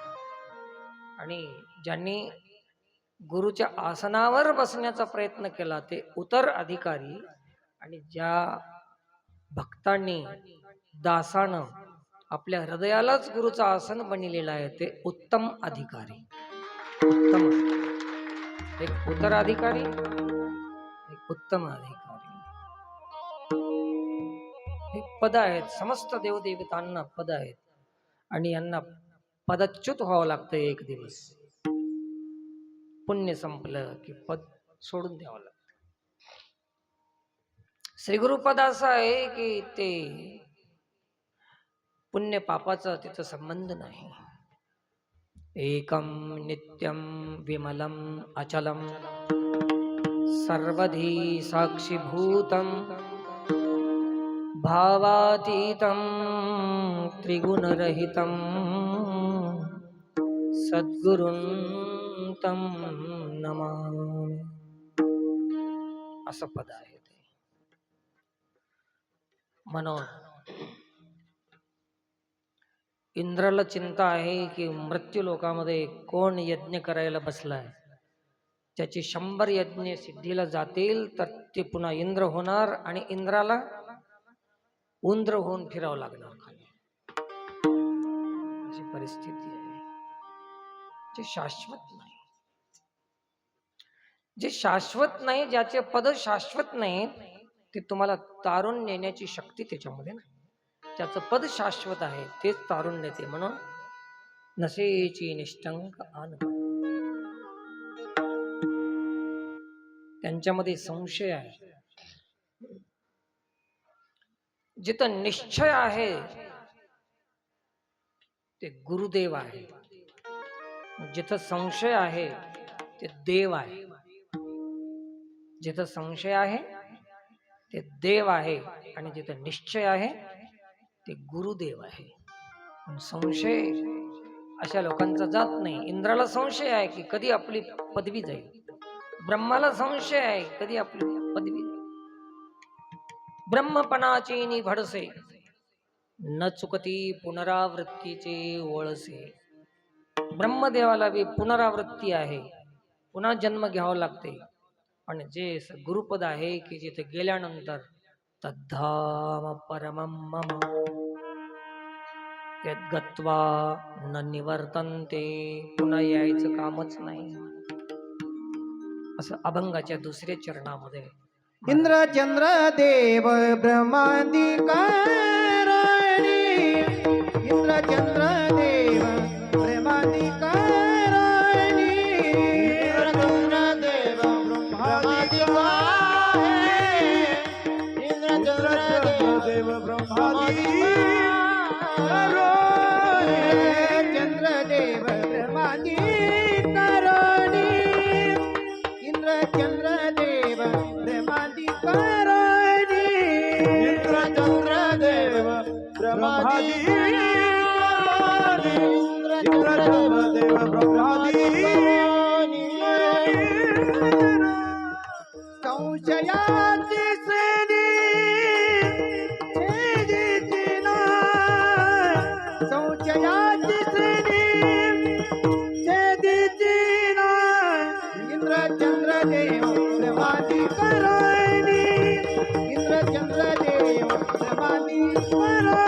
आणि ज्यांनी गुरुच्या आसनावर बसण्याचा प्रयत्न केला ते उत्तर अधिकारी. आणि ज्या भक्तांनी दासानं आपल्या हृदयालाच गुरुचं आसन बनलेलं आहे ते उत्तम अधिकारी. उत्तम, एक उत्तर अधिकारी, एक उत्तम अधिकारी. हे पद आहेत. समस्त देवदेवतांना पद आहेत आणि यांना पदच्युत व्हावं लागतं. एक दिवस पुण्य संपलं की पद सोडून द्यावं लागतं. श्री गुरुपद असं आहे की ते पुण्य पापाचा तिथं संबंध नाही. एकम नित्यम विमलम अचलम सर्वधी साक्षीभूतम भावातीतं त्रिगुणरहितं सद्गुरुं तं नमामि. असं पद आहे ते. म्हणून इंद्राला चिंता आहे की मृत्यू लोकामध्ये कोण यज्ञ करायला बसलाय. त्याची 100 यज्ञ सिद्धीला जातील तर ते पुन्हा इंद्र होणार आणि इंद्राला उंद्र होऊन फिरावं लागणार खाली. अशी परिस्थिती आहे. जे शाश्वत नाही, जे शाश्वत नाही, ज्याचे पद शाश्वत नाही, ते तुम्हाला तारून नेण्याची शक्ती त्याच्यामध्ये नाही. त्याचं पद शाश्वत आहे तेच तारून नेते. म्हणून नसेची निष्ठंक आन. त्यांच्यामध्ये संशय आहे. जिथं निश्चय आहे ते गुरुदेव आहे. जिथं संशय आहे ते देव आहे. जिथं संशय आहे ते देव आहे आणि जिथं निश्चय आहे ते गुरुदेव आहे. संशय अशा लोकांचा जात नाही. इंद्राला संशय आहे की कधी आपली पदवी जाईल. ब्रह्माला संशय आहे कधी आपली पदवी. ब्रह्मपणाची निभडसे न चुकती पुनरावृत्तीचे वळसे. ब्रह्मदेवाला बी पुनरावृत्ती आहे, पुन्हा जन्म घ्यावा लागते. पण जे गुरुपद आहे की जिथे गेल्यानंतर तद्धाम परमं मम यद्गत्वा न निवर्तन्ते. पुन्हा यायचं कामच नाही. असं अभंगाच्या 2ऱ्या चरणामध्ये इंद्र चंद्र देव ब्रह्मादि कारणी. इंद्र चंद्र देव ब्रह्मादि कारणी. इंद्र चंद्र देव ब्रह्मादि कारणी. इंद्र चंद्र देव ब्रह्मादि कारणी. चंद्र देव ब्रह्मादि कारणी. इंद्र चंद्र देव ब्रह्मादि कारणी. इंद्र चंद्र देव ब्रह्मादि चंद्रदेव ब्रह्मादी संशयाची श्रेणी छेदिती नाय, संशयाची श्रेणी छेदिती नाय. इंद्र चंद्रदेव ब्रह्मादी करोनी, इंद्र चंद्रदेव ब्रह्मादी करोनी.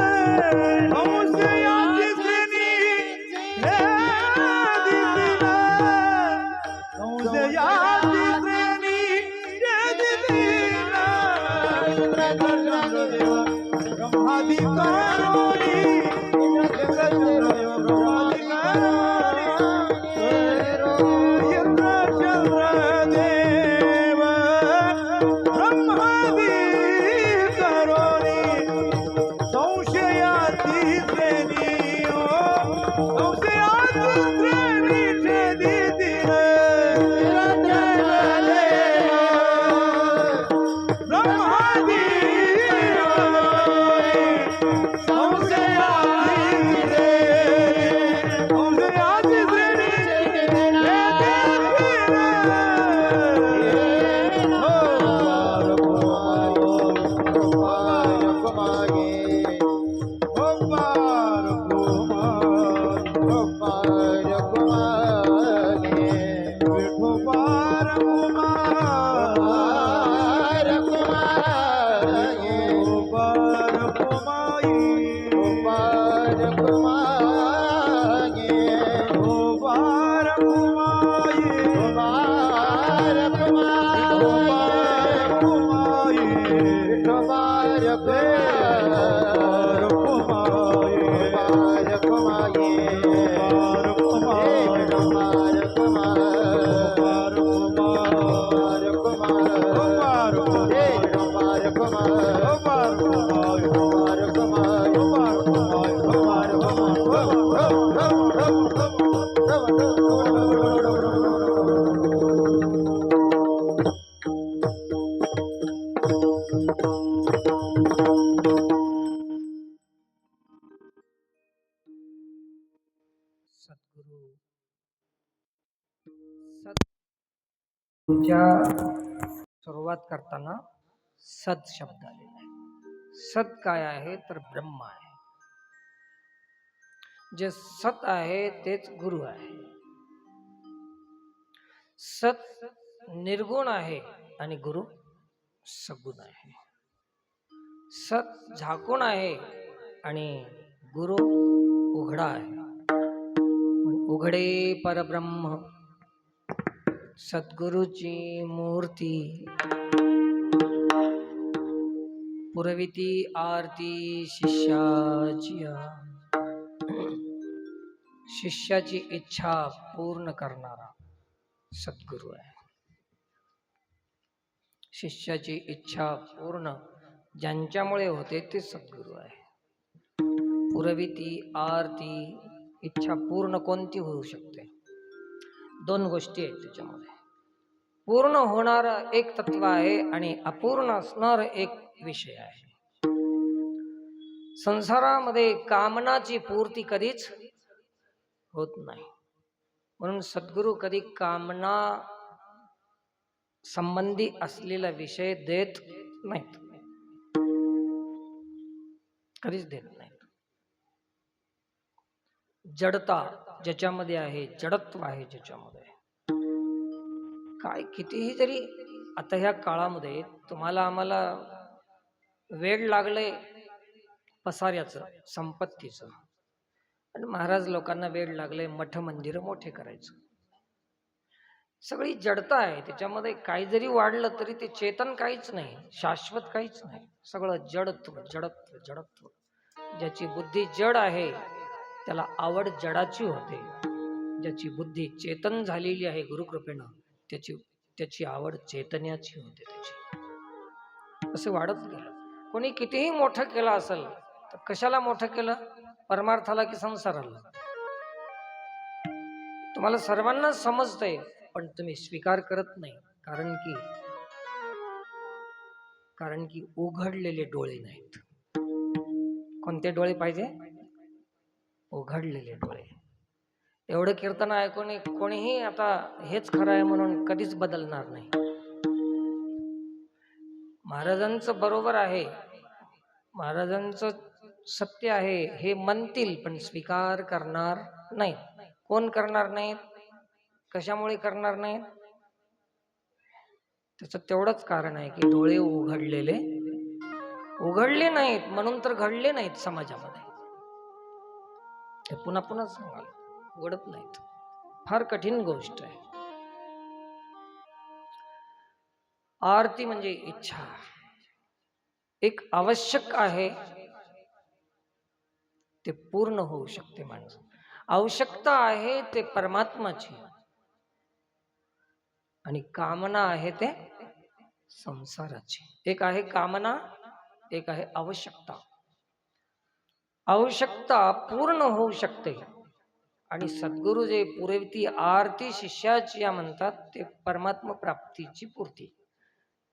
संशयाची श्रेणी छेदिती नाय, संशयाची श्रेणी छेदिती नाय. इंद्र चंद्रदेव ब्रह्मादी करोनी, इंद्र चंद्रदेव ब्रह्मादी करोनी. इंद्र चंद्रदेव ब्रह्मादी करोनी. संशयाची श्रेणी संशयाची श्रेणी छेदिती ब्रह्मादी संशयाची श्रेणी सद्गुरू सद्गुरूच्या सुरुवात करताना सद शब्द आलेला आहे. सत काय आहे तर ब्रह्म आहे. जे सत आहे तेच गुरु आहे. सत निर्गुण आहे आणि गुरु सगुण आहे. सत झाकून आहे आणि गुरु उघडा आहे. उघडे परब्रह्म सद्गुरूची मूर्ती, पुरविती आरती शिष्याची. शिष्याची इच्छा पूर्ण करणारा सद्गुरू आहे. शिष्याची इच्छा पूर्ण ज्यांच्यामुळे होते ते सद्गुरू आहे. पुरविती आरती, इच्छा पूर्ण कोणती होऊ शकते? दोन गोष्टी आहेत त्याच्यामध्ये. पूर्ण होणार एक तत्व आहे आणि अपूर्ण असणार एक विषय आहे. संसारामध्ये कामनाची पूर्ती कधीच होत नाही. म्हणून सद्गुरू कधी कामना संबंधी असलेला विषय देत नाहीत, कधीच देत नाहीत. जडता ज्याच्यामध्ये आहे, जडत्व आहे ज्याच्यामध्ये, काय कितीही जरी आता ह्या काळामध्ये तुम्हाला आम्हाला वेड लागले पसाऱ्याचं, संपत्तीचं, आणि महाराज लोकांना वेड लागले मठ मंदिर मोठे करायचं. सगळी जडता आहे त्याच्यामध्ये. काही जरी वाढलं तरी ते चेतन काहीच नाही, शाश्वत काहीच नाही. सगळं जडत्व जडत्व जडत्व. ज्याची बुद्धी जड आहे त्याला आवड जडाची होते. ज्याची बुद्धी चेतन झालेली आहे गुरुकृपेनं त्याची आवड चैतन्याची होते. त्याची असं वाढत गेलं. कोणी कितीही मोठं केलं असेल तर कशाला मोठं केलं? परमार्थाला की संसाराला? तुम्हाला सर्वांना समजतंय पण तुम्ही स्वीकार करत नाही. कारण की उघडलेले डोळे नाहीत. कोणते डोळे पाहिजे? उघडलेले डोळे. एवढं कीर्तन ऐकून कोणीही आता हेच खरं आहे म्हणून कधीच बदलणार नाही. महाराजांचं बरोबर आहे, महाराजांचं सत्य आहे हे म्हणतील, पण स्वीकार करणार नाहीत. कोण करणार नाहीत? कशामुळे करणार नाहीत? त्याचं तेवढंच कारण आहे की डोळे उघडले नाहीत म्हणून तर घडले नाहीत समाजामध्ये. हे पुन्हा पुन्हा सांगाल, उघडत नाहीत. फार कठीण गोष्ट आहे. आरती म्हणजे इच्छा एक आवश्यक आहे, ते पूर्ण होऊ शकते. माणूस आवश्यकता आहे ते परमात्माची, आणि कामना आहे ते संसाराची. एक आहे कामना, एक आहे आवश्यकता. आवश्यकता पूर्ण होऊ शकते, आणि सद्गुरु जे पुरविती आरती शिष्याची या म्हणतात ते परमात्मा प्राप्तीची पूर्ती.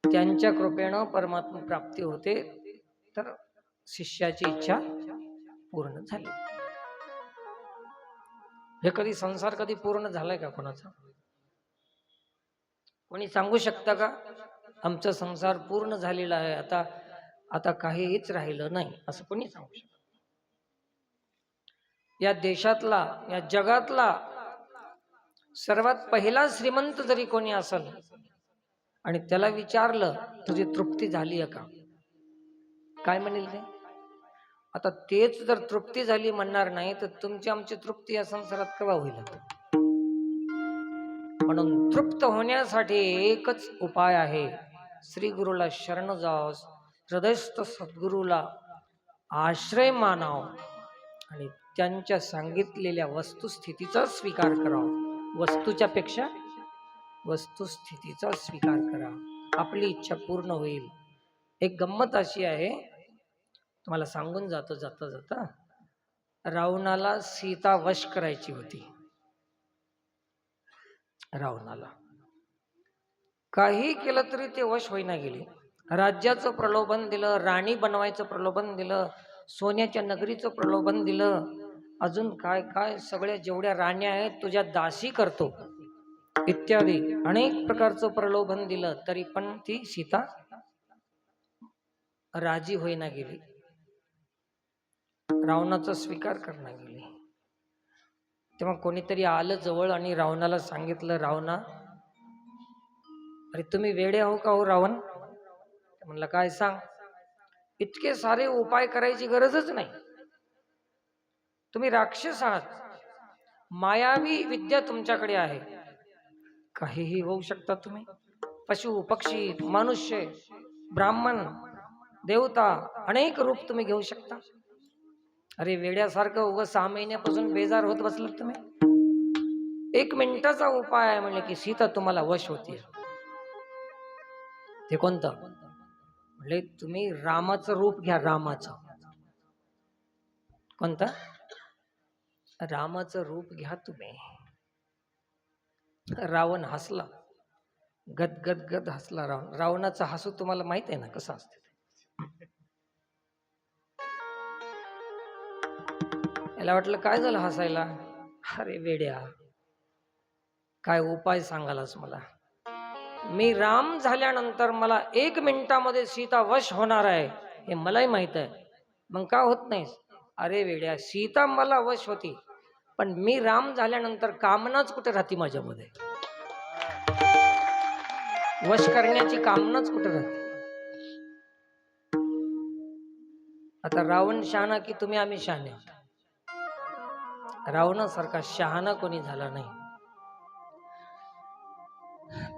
त्यांच्या कृपेनं परमात्मा प्राप्ती होते, तर शिष्याची इच्छा पूर्ण झाली. हे कधी संसार कधी पूर्ण झालाय का कोणाचा? कोणी सांगू शकता का आमचा संसार पूर्ण झालेला आहे, आता काहीच राहिलं नाही, असं कोणी सांगू शकत? या देशातला, या जगातला सर्वात पहिला श्रीमंत जरी कोणी असेल आणि त्याला विचारलं तुझी तृप्ती झाली आहे का, काय म्हणेल ते? आता तेच जर तृप्ती झाली म्हणणार नाही तर तुमची आमची तृप्ती या संसारात केव्हा होईल? म्हणून तृप्त होण्यासाठी एकच उपाय आहे, श्री गुरुला शरण जावं, हृदयस्थ सद्गुरूला आश्रय मानाव आणि त्यांच्या सांगितलेल्या वस्तुस्थितीचा स्वीकार करावा. वस्तूच्या पेक्षा वस्तुस्थितीचा स्वीकार करा, आपली इच्छा पूर्ण होईल. एक गंमत अशी आहे, तुम्हाला सांगून जातो जाता जाता. रावणाला सीता वश करायची होती. रावणाला काही केलं तरी ते वश होईना गेले. राज्याचं प्रलोभन दिलं, राणी बनवायचं प्रलोभन दिलं, सोन्याच्या नगरीचं प्रलोभन दिलं, अजून काय काय सगळ्या जेवढ्या राण्या आहेत तुझ्या दासी करतो इत्यादी अनेक प्रकारचं प्रलोभन दिलं, तरी पण ती सीता राजी होईना गेली, रावणाचा स्वीकार करणार गेली. तेव्हा कोणीतरी आलं जवळ आणि रावणाला सांगितलं, रावणा, अरे तुम्ही वेडे हो का हो रावण? म्हणलं काय सांग? इतके सारे उपाय करायची गरजच नाही, तुम्ही राक्षस आहात, मायावी विद्या तुमच्याकडे आहे, काहीही होऊ शकता तुम्ही. पशु पक्षी मनुष्य ब्राह्मण देवता अनेक रूप तुम्ही घेऊ शकता. अरे वेड्यासारखं उगाच 6 महिन्यापासून बेजार होत बसलात तुम्ही. 1 मिनिटाचा उपाय आहे म्हणले की सीता तुम्हाला वश होती. ते कोणतं? म्हणले तुम्ही रामाचं रूप घ्या. रामाचं कोणतं? रामाचं रूप घ्या तुम्ही. रावण हसला, गद गद गद हसला. रावणाचं हसू तुम्हाला माहित आहे ना कसं असते. याला वाटलं काय झालं हसायला? अरे वेड्या, काय उपाय सांगालास मला? मी राम झाल्यानंतर मला 1 मिनिटामध्ये सीता वश होणार आहे हे मलाही माहित आहे, मग का होत नाही? अरे वेड्या, सीता मला वश होती, पण मी राम झाल्यानंतर कामनाच कुठे राहते माझ्यामध्ये? वश करण्याची कामनाच कुठे राहते? आता रावण शहाणा की तुम्ही आम्ही शहाणे? रावणासारखा शहाणा कोणी झाला नाही.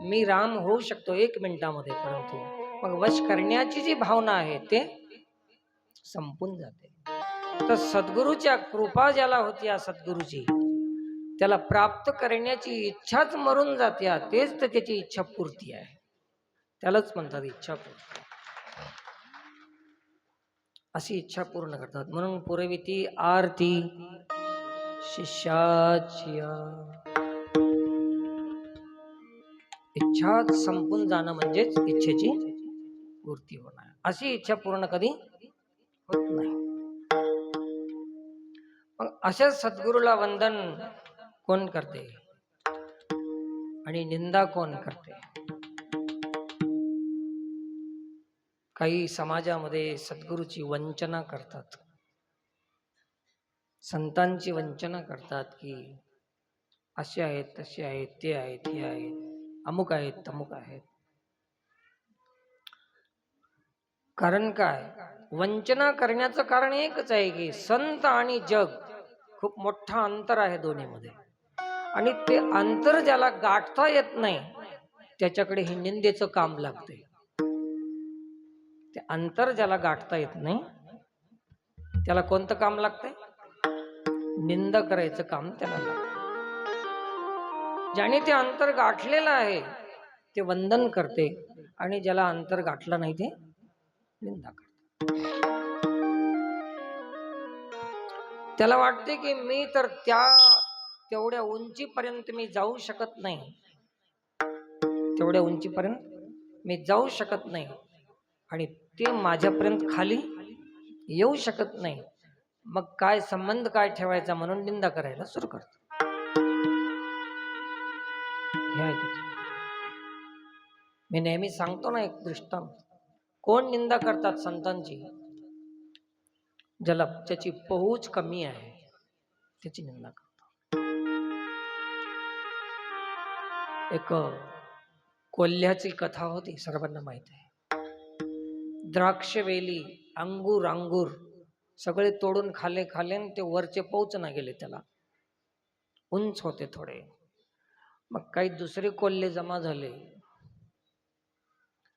मी राम होऊ शकतो 1 मिनिटामध्ये, परंतु मग वश करण्याची जी भावना आहे ते संपून जाते. तर सद्गुरूच्या कृपा ज्याला होती, या सद्गुरूची, त्याला प्राप्त करण्याची इच्छाच मरून जाते. तेच तर त्याची इच्छा पूर्ती आहे, त्यालाच म्हणतात इच्छा पूर्ती. अशी इच्छा पूर्ण करतात. म्हणून पुरविती आरती शिष्याची. इच्छाच संपून जाणं म्हणजेच इच्छेची पूर्ती होणार. अशी इच्छा पूर्ण कधी होत नाही. मग अशा सद्गुरूला वंदन कोण करते आणि निंदा कोण करते? काही समाजामध्ये सद्गुरूची वंचना करतात, संतांची वंचना करतात की असे आहेत, तसे आहेत, ते आहेत, हे आहेत, अमुक आहेत, तमुक आहेत. कारण काय? वंचना करण्याचं कारण एकच आहे की संत आणि जग खूप मोठा अंतर आहे दोन्हीमध्ये, आणि ते अंतर ज्याला गाठता येत नाही त्याच्याकडे हे निंदेचं काम लागते. ते अंतर ज्याला गाठता येत नाही त्याला कोणतं काम लागतंय? निंदा करायचं काम त्याला लागतं. ज्याने ते अंतर गाठलेलं आहे ते वंदन करते, आणि ज्याला अंतर गाठलं नाही ते निंदा करते. त्याला वाटते की मी तर तेवढ्या उंचीपर्यंत मी जाऊ शकत नाही, तेवढ्या उंचीपर्यंत मी जाऊ शकत नाही, आणि ते माझ्यापर्यंत खाली येऊ शकत नाही. मग काय संबंध काय ठेवायचा म्हणून निंदा करायला सुरू करतो. मी नेहमी सांगतो ना एक दृष्टांत. कोण निंदा करतात संतांची? ज्याची पहुंच कमी आहे त्याची निंदा करतात. एक कोल्ह्याची कथा होती, सर्वांना माहित आहे. द्राक्ष वेली, अंगूर सगळे तोडून खाले आणि ते वरचे पोहोच ना गेले, त्याला उंच होते थोडे. मग काही दुसरे कोल्हे जमा झाले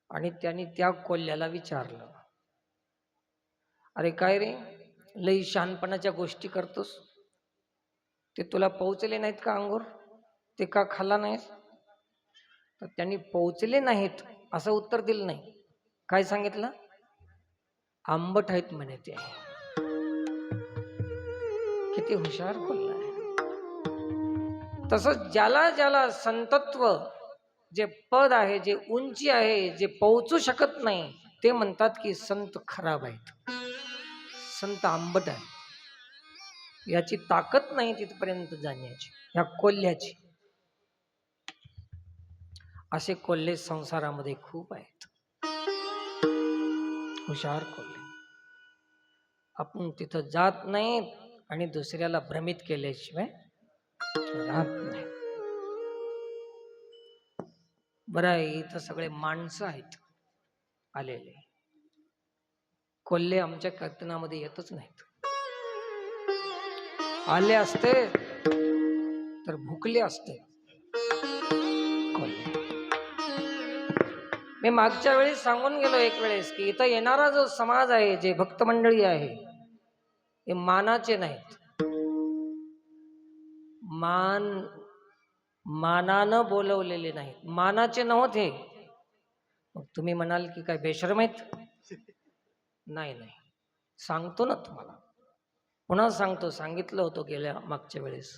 आणि त्यांनी त्या कोल्ह्याला विचारलं, अरे काय रे, लई शहाणपणाच्या गोष्टी करतोस, ते तुला पोहोचले नाहीत का अंगूर? ते का खाल्ला नाहीस? तर त्यांनी पोहोचले नाहीत असं उत्तर दिलं नाही. काय सांगितलं? आंबट आहेत म्हणे ते. किती हुशार कोल्हा आहे. तसंच ज्याला ज्याला संतत्व, जे पद आहे, जे उंची आहे, जे पोहोचू शकत नाही, ते म्हणतात की संत खराब आहेत, संत आंबट आहे, याची ताकद नाही तिथपर्यंत जाण्याची, या कोल्ह्याची. असे कोल्हे संसारामध्ये खूप आहेत, हुशार कोल्हे. आपण तिथं जात नाही आणि दुसऱ्याला भ्रमित केल्याशिवाय राहत नाही. बरं आहे, इथं सगळे माणसं आहेत आलेले. कोल्हे आमच्या कीर्तनामध्ये येतच नाहीत. आले असते तर भुकले असते कोल्हे. मी मागच्या वेळेस सांगून गेलो एक वेळेस की इथं येणारा जो समाज आहे, जे भक्त मंडळी आहे, हे मानाचे नाहीत. मानानं बोलवलेले नाहीत, मानाचे नव्हते. मग तुम्ही म्हणाल की काय बेशरम आहेत? नाही, सांगतो ना तुम्हाला, पुन्हा सांगतो, सांगितलं होतं गेल्या मागच्या वेळेस.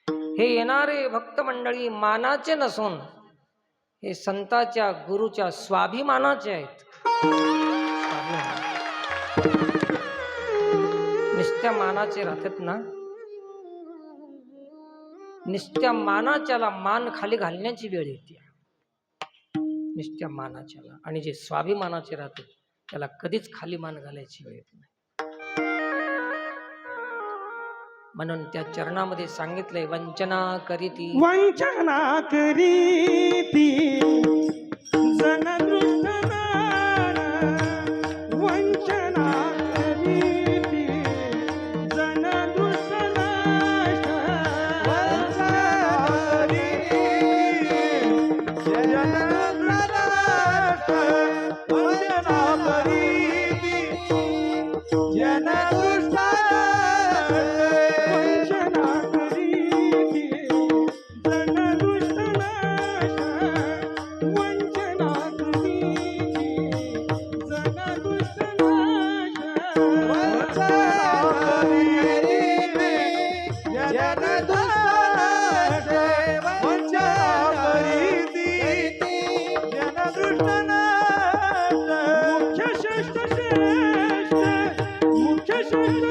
हे येणारे भक्त मंडळी मानाचे नसून हे संताच्या, गुरुच्या स्वाभिमानाचे आहेत. निस्त्या मानाचे राहतात ना, निस्त्या मानाच्याला मान खाली घालण्याची वेळ येते, निस्त्या मानाच्याला. आणि जे स्वाभिमानाचे राहते त्याला कधीच खाली मान घालायची वेळ येत नाही. म्हणून त्या चरणामध्ये सांगितलंय, वंचना करीती जन दृष्टना, वंचना करीती जन दृष्टना, मुख्य श्रेष्ठ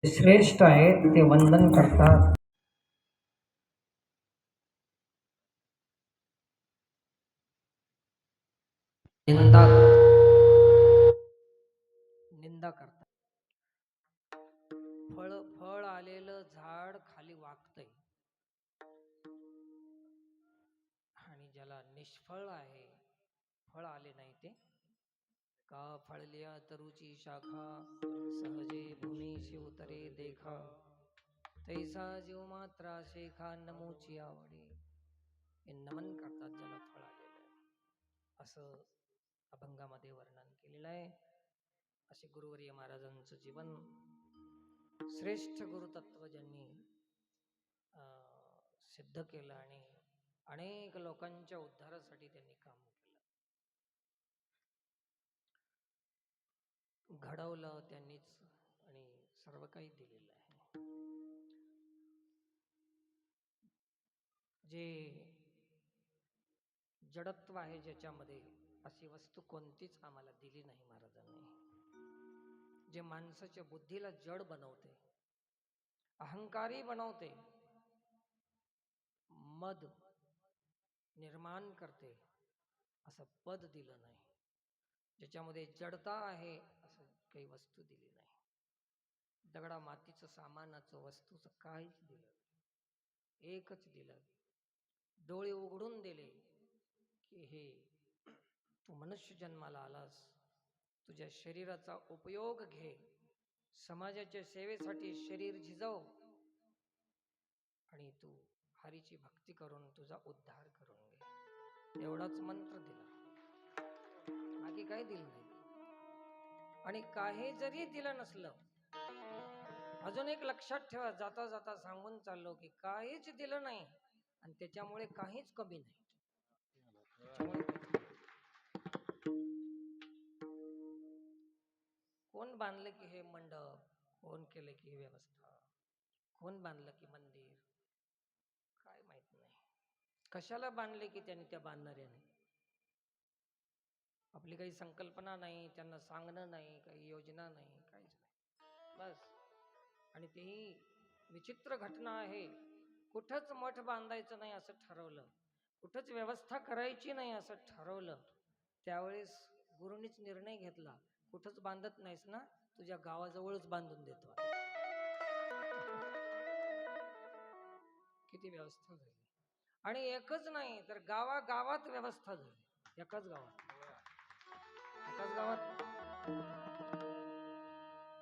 श्रेष्ठ आहेत ते वंदन करतात. निंदा निंदा करतात. फळ फळ आलेलं झाड खाली वाकतंय आणि ज्याला निष्फळ आहे, फळ आले नाही ते का फळलिया तरुची शाखा सहजे भूमीशी उतरे देखा तैसा जीव मात्रा शेखा नमोची आवडे. हे नमन करतात ज्याला फळ आलेलं आहे असं अभंगामध्ये वर्णन केलेलं आहे. असे गुरुवर्य महाराजांचं जीवन श्रेष्ठ गुरुतत्व ज्यांनी सिद्ध केलं आणि अनेक लोकांच्या उद्धारासाठी त्यांनी काम केलं, घडवलं त्यांनीच आणि सर्व काही दिलेलं आहे. जे जडत्व आहे ज्याच्यामध्ये अशी वस्तू कोणतीच आम्हाला दिली नाही महाराजांनी. जे माणसाच्या बुद्धीला जड बनवते, अहंकारी बनवते, मद निर्माण करते असं पद दिलं नाही. ज्याच्यामध्ये जडता आहे असं काही वस्तू दिली नाही. दगडा मातीचं सामानाचं वस्तूचं काहीच दिलं नाही. एकच दिलं, डोळे उघडून दिले की हे तू मनुष्य जन्माला आलास, तुझ्या शरीराचा उपयोग घे, समाजाच्या सेवेसाठी शरीर झिजव आणि तू हरीची भक्ती करून तुझा उद्धार करून घे. एवढाच मंत्र दिला, बाकी काही दिलं नाही. आणि काही जरी दिलं नसलं, अजून एक लक्षात ठेवा, जाता जाता सांगून चाललो की काहीच दिलं नाही आणि त्याच्यामुळे काहीच कमी नाही. कोण बांधलं की हे मंडप, कोण केलं की ही व्यवस्था, कोण बांधलं की मंदिर, काय माहित नाही. कशाला बांधले की त्यांनी त्या बांधणाऱ्याने? आपली काही संकल्पना नाही, त्यांना सांगणं नाही, काही योजना नाही, काहीच नाही बस. आणि तेही विचित्र घटना आहे, कुठंच मठ बांधायचं नाही असं ठरवलं, कुठंच व्यवस्था करायची नाही असं ठरवलं, त्यावेळेस गुरुनीच निर्णय घेतला, कुठंच बांधत नाहीस ना, तुझ्या गावाजवळच बांधून देतो. किती व्यवस्था झाली. आणि एकच नाही तर गावागावात व्यवस्था झाली. एकाच गावात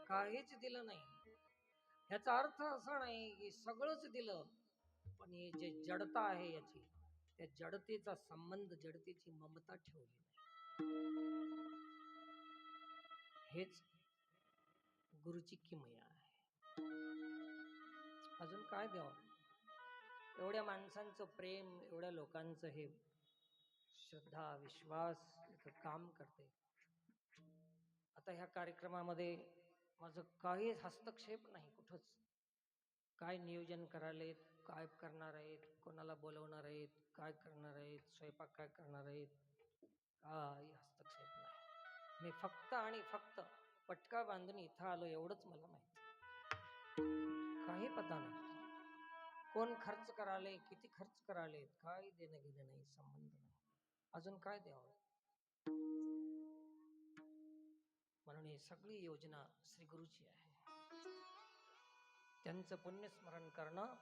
काहीच दिलं नाही. याचा अर्थ असा नाही की सगळंच दिलं, पण हे जे जडता आहे याची, त्या जडतेचा संबंध, जडतेची ममता ठेवली नाही. हेच गुरुची किमया आहे. अजून काय द्यावं? एवढ्या माणसांचं प्रेम, एवढ्या लोकांचं हे श्रद्धा, विश्वास इथं काम करते. आता ह्या कार्यक्रमामध्ये माझं काहीच हस्तक्षेप नाही कुठंच. काय नियोजन करायलेत, काय करणार आहेत, कोणाला बोलवणार आहेत, काय करणार आहेत, स्वयंपाक काय करणार आहेत, काही हस्तक्षेप नाही. मी फक्त आणि फक्त पटका बांधून इथं आलो एवढंच मला माहिती. काही पता नाही कोण खर्च कराले, किती खर्च कराले, काही देणं घेणं नाही, संबंध नाही. अजून काय द्यावं? म्हणून ही सगळी योजना श्री गुरुची आहे. त्यांचं पुण्यस्मरण करणं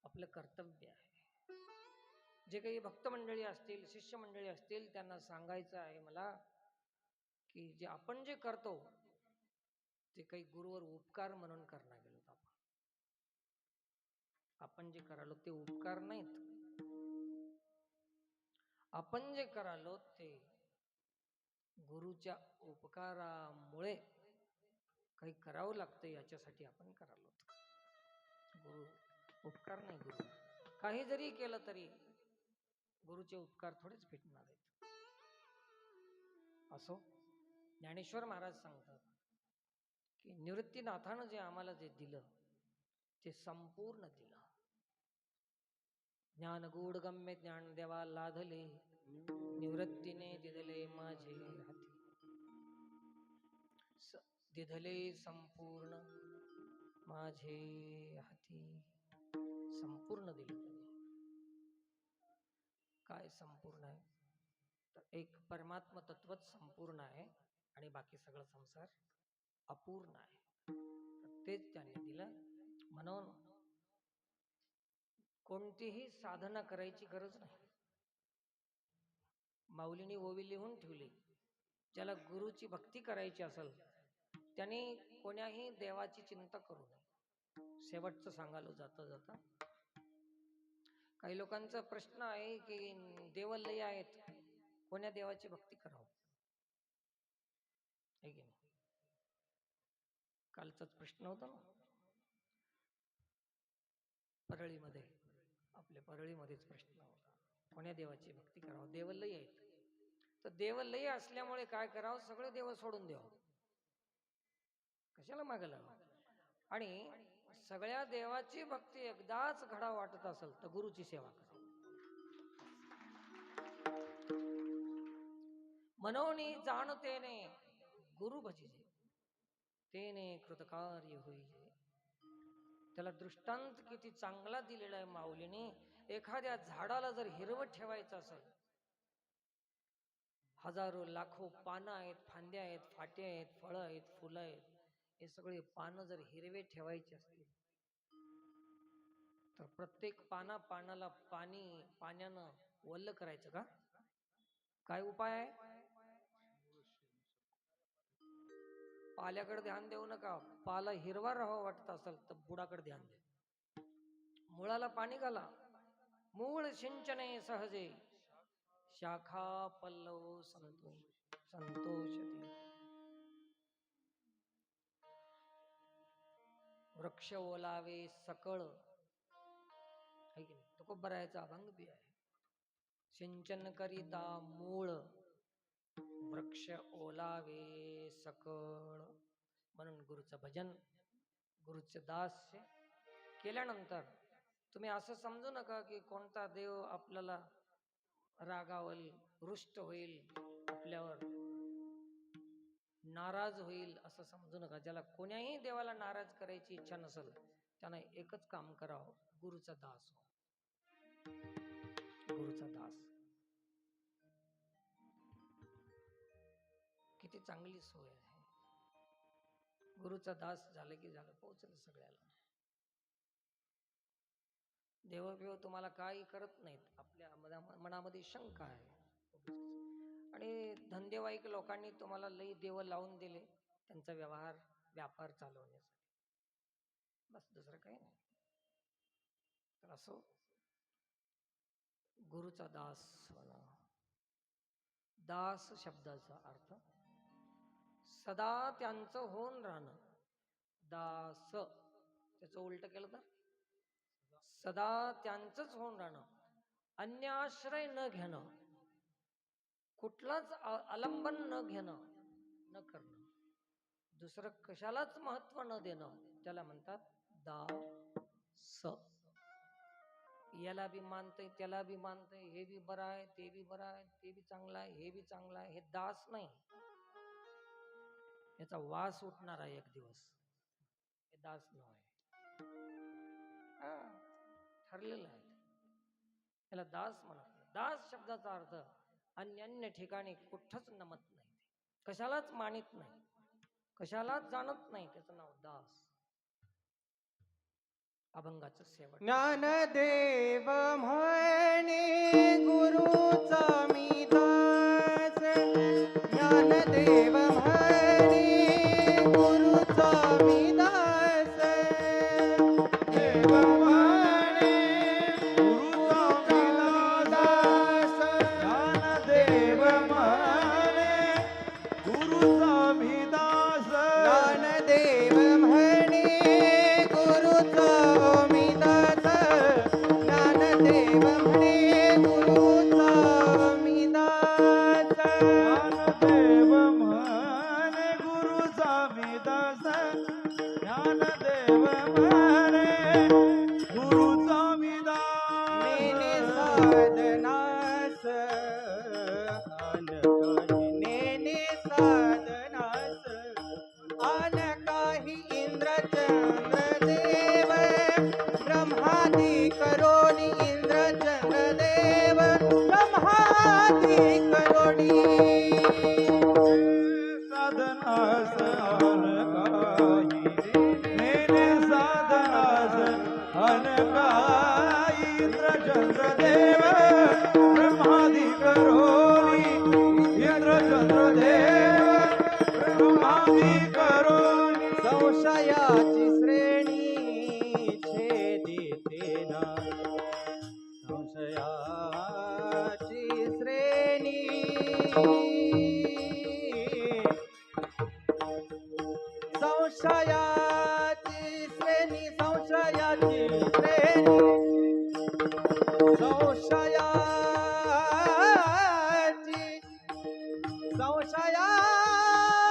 आपलं कर्तव्य आहे. जे काही भक्त मंडळी असतील, शिष्य मंडळी असतील, त्यांना सांगायचं आहे मला की जे आपण जे करतो ते काही गुरुवर उपकार म्हणून करणार गेलो. आपण जे करालो ते उपकार नाहीत. आपण जे करालो ते गुरुच्या उपकारामुळे काही करावं लागतं, याच्यासाठी आपण करालो. गुरु उपकार नाही. गुरु काही जरी केलं तरी गुरुचे उपकार थोडेच भेटणार आहेत. असो, ज्ञानेश्वर महाराज सांगतात की निवृत्तीनाथानं जे आम्हाला जे दिलं ते संपूर्ण दिलं. ज्ञान गूढ गम्य ज्ञान देवा लाधले, निवृत्तीने दिले माझे हाती. दिधले संपूर्ण माझे हाती. संपूर्ण दिले त्यांनी. काय संपूर्ण आहे? तर एक परमात्म तत्वच संपूर्ण आहे आणि बाकी सगळं संसार अपूर्ण आहे. तर तेच त्यांनी दिलं. म्हणून कोणतीही साधना करायची गरज नाही. माऊलींनी ओवी लिहून ठेवली, ज्याला गुरुची भक्ती करायची असेल त्याने कोण्याही देवाची चिंता करू नये. शेवटचं सांगायला जाता जाता, काही लोकांचा प्रश्न आहे की देव लय आहेत, कोण्या देवाची भक्ती करावं? आहे की नाही? कालचाच प्रश्न होता ना परळीमध्ये, आपल्या परळीमध्येच प्रश्न होता, कोण्या देवाची भक्ती करावं? देव लय आहेत. तर देव लय असल्यामुळे काय करावं? सगळे देव सोडून द्यावं. कशाला मागे लावा? आणि सगळ्या देवाची भक्ती एकदाच घडा वाटत असेल तर गुरुची सेवा करा. मनोनी जाणतेने गुरु भजिजे, तेने कृतकार्य होईजे. त्याला दृष्टांत किती चांगला दिलेला आहे माऊलीने. एखाद्या झाडाला जर हिरवं ठेवायचं असेल, हजारो लाखो पानं आहेत, फांद्या आहेत, फाटे आहेत, फळं आहेत, फुलं आहेत, हे सगळे पानं जर हिरवे ठेवायचे असतील तर प्रत्येक पानाला पाण्यानं वल्ल करायचं का? काय उपाय आहे? पाल्याकडे ध्यान देऊ नका. पाला हिरवा राहावा वाटत असेल तर बुडाकडे ध्यान द्या. मुळाला पाणी घाला. मूळ सिंचने सहजे, शाखा पल्लव संतोषती. वृक्ष ओलावे सकळ, है की नाही? तुकोबरायाचा अभंग बी आहे. सिंचन करिता मूळ, वृक्ष ओलावे सकळ. म्हणून गुरुचं भजन, गुरुचे दास्य केल्यानंतर तुम्ही असं समजू नका की कोणता देव आपल्याला रागावल, रुष्ट होईल, आपल्यावर नाराज होईल असं समजू नका. ज्याला कोण्याही देवाला नाराज करायची इच्छा नसेल त्यानं एकच काम करावं, गुरुचा दास हो. गुरुचा दास. किती चांगली सोय आहे. गुरुचा दास झालं की झालं, पोहोचलं सगळ्याला. देवबिव तुम्हाला काही करत नाहीत. आपल्या मनामध्ये शंका आहे आणि धंदेवाईक लोकांनी तुम्हाला लई देव लावून दिले त्यांचा व्यापार चालवण्यासाठी, बस, दुसरं काही नाही. तर असो, गुरुचा दास होणं. दास शब्दाचा अर्थ सदा त्यांचं होऊन राहणं. दास त्याचं उलट केलं तर सदा त्यांचंच होऊन राहणं, अन्य आश्रय न घेणं, कुठलाच अवलंबन न घेणं, न करणं, दुसरं कशालाच महत्व न देणं, त्याला म्हणतात दास. याला बी मानतय, त्याला बी मानतय, हे बी बरं आहे, ते बी बरं आहे, ते बी चांगलं आहे, हे बी चांगलं आहे, हे दास नाही. याचा वास उठणार आहे एक दिवस. हे दास नाही, ठरलेलं आहे. त्याला दास म्हणत. दास शब्दाचा अर्थ अन्य ठिकाणी कुठंच नमत नाही, कशालाच मानित नाही, कशालाच जाणत नाही, त्याचं नाव दास. अभंगाचं शेवट. ज्ञानदेव म्हणे गुरुचा मी दास, ज्ञानदेव म्हणे गुरुचा मी दास, देव म्हणे गुरुचा मी दास, ज्ञानदेव म्हणे गुरुचा मी दास, ज्ञानदेव म्हणे गुरुचा मी दास, ज्ञानदेव म्हणे गुरुचा मी दास, ज्ञानदेव म्हणे गुरुचा मी दास, ज्ञानदेव म्हणे गुरुचा मी दास. नेने साधनास नेने साधनास इंद्रचंद्रदेव ब्रह्मादि करोनी इंद्रचंद्रदेव ब्रह्मादि करोनी साधनास अनकाई मेने साधनास अनकाई इंद्रचंद्रदेव ब्रह्मादि करोनी इंद्रचंद्रदेव ब्रह्मादि करोनी संशयाची श्रेणी छेदितेना संशयाची श्रेणी संशयाची श्रेणी संशयाची श्रेणी संशयाची संशयाची श्रेणी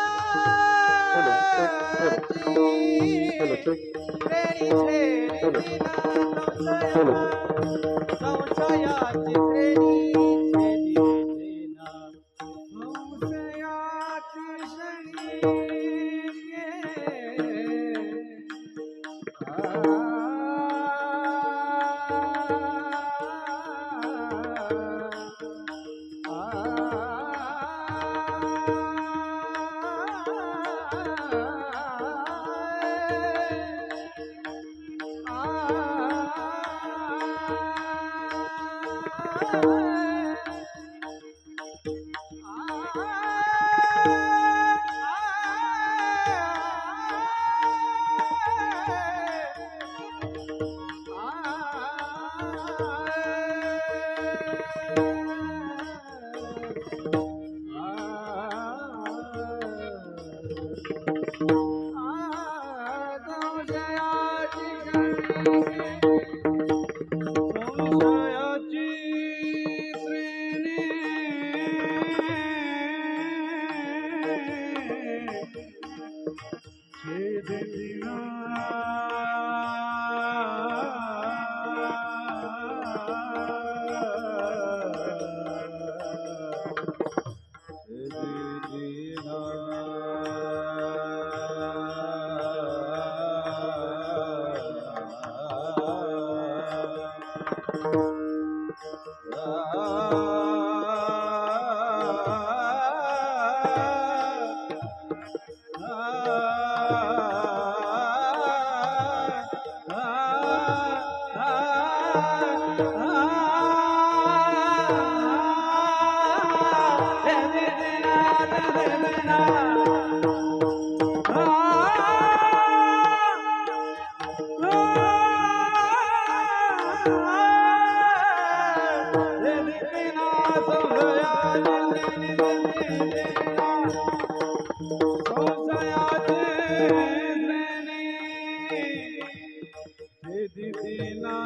छेदितेना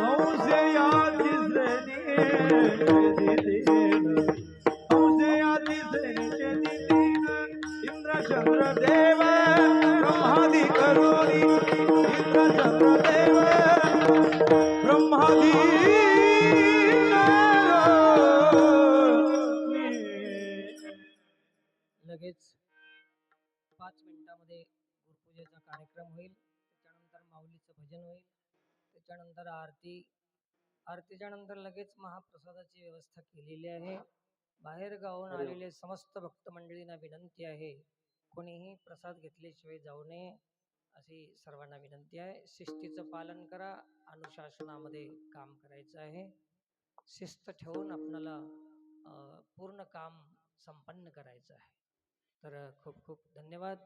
संशयाची श्रेणी संशयाची श्रेणी इंद्र चंद्र देव ब्रह्मादि करोनी इंद्र चंद्र देव ब्रह्मादि लगेच 5 मिनिटामध्ये गुरुपूजेचा कार्यक्रम होईल. त्याच्यानंतर माऊलीचं भजन होईल. त्याच्यानंतर आरतीच्या नंतर लगेच महाप्रसादाची व्यवस्था केलेली आहे. बाहेर गावून आलेले समस्त भक्त मंडळींना विनंती आहे, कोणीही प्रसाद घेतल्याशिवाय जाऊ नये अशी सर्वांना विनंती आहे. शिस्तीचं पालन करा. अनुशासनामध्ये काम करायचं आहे. शिस्त ठेवून आपल्याला पूर्ण काम संपन्न करायचं आहे. तर खूप खूप धन्यवाद.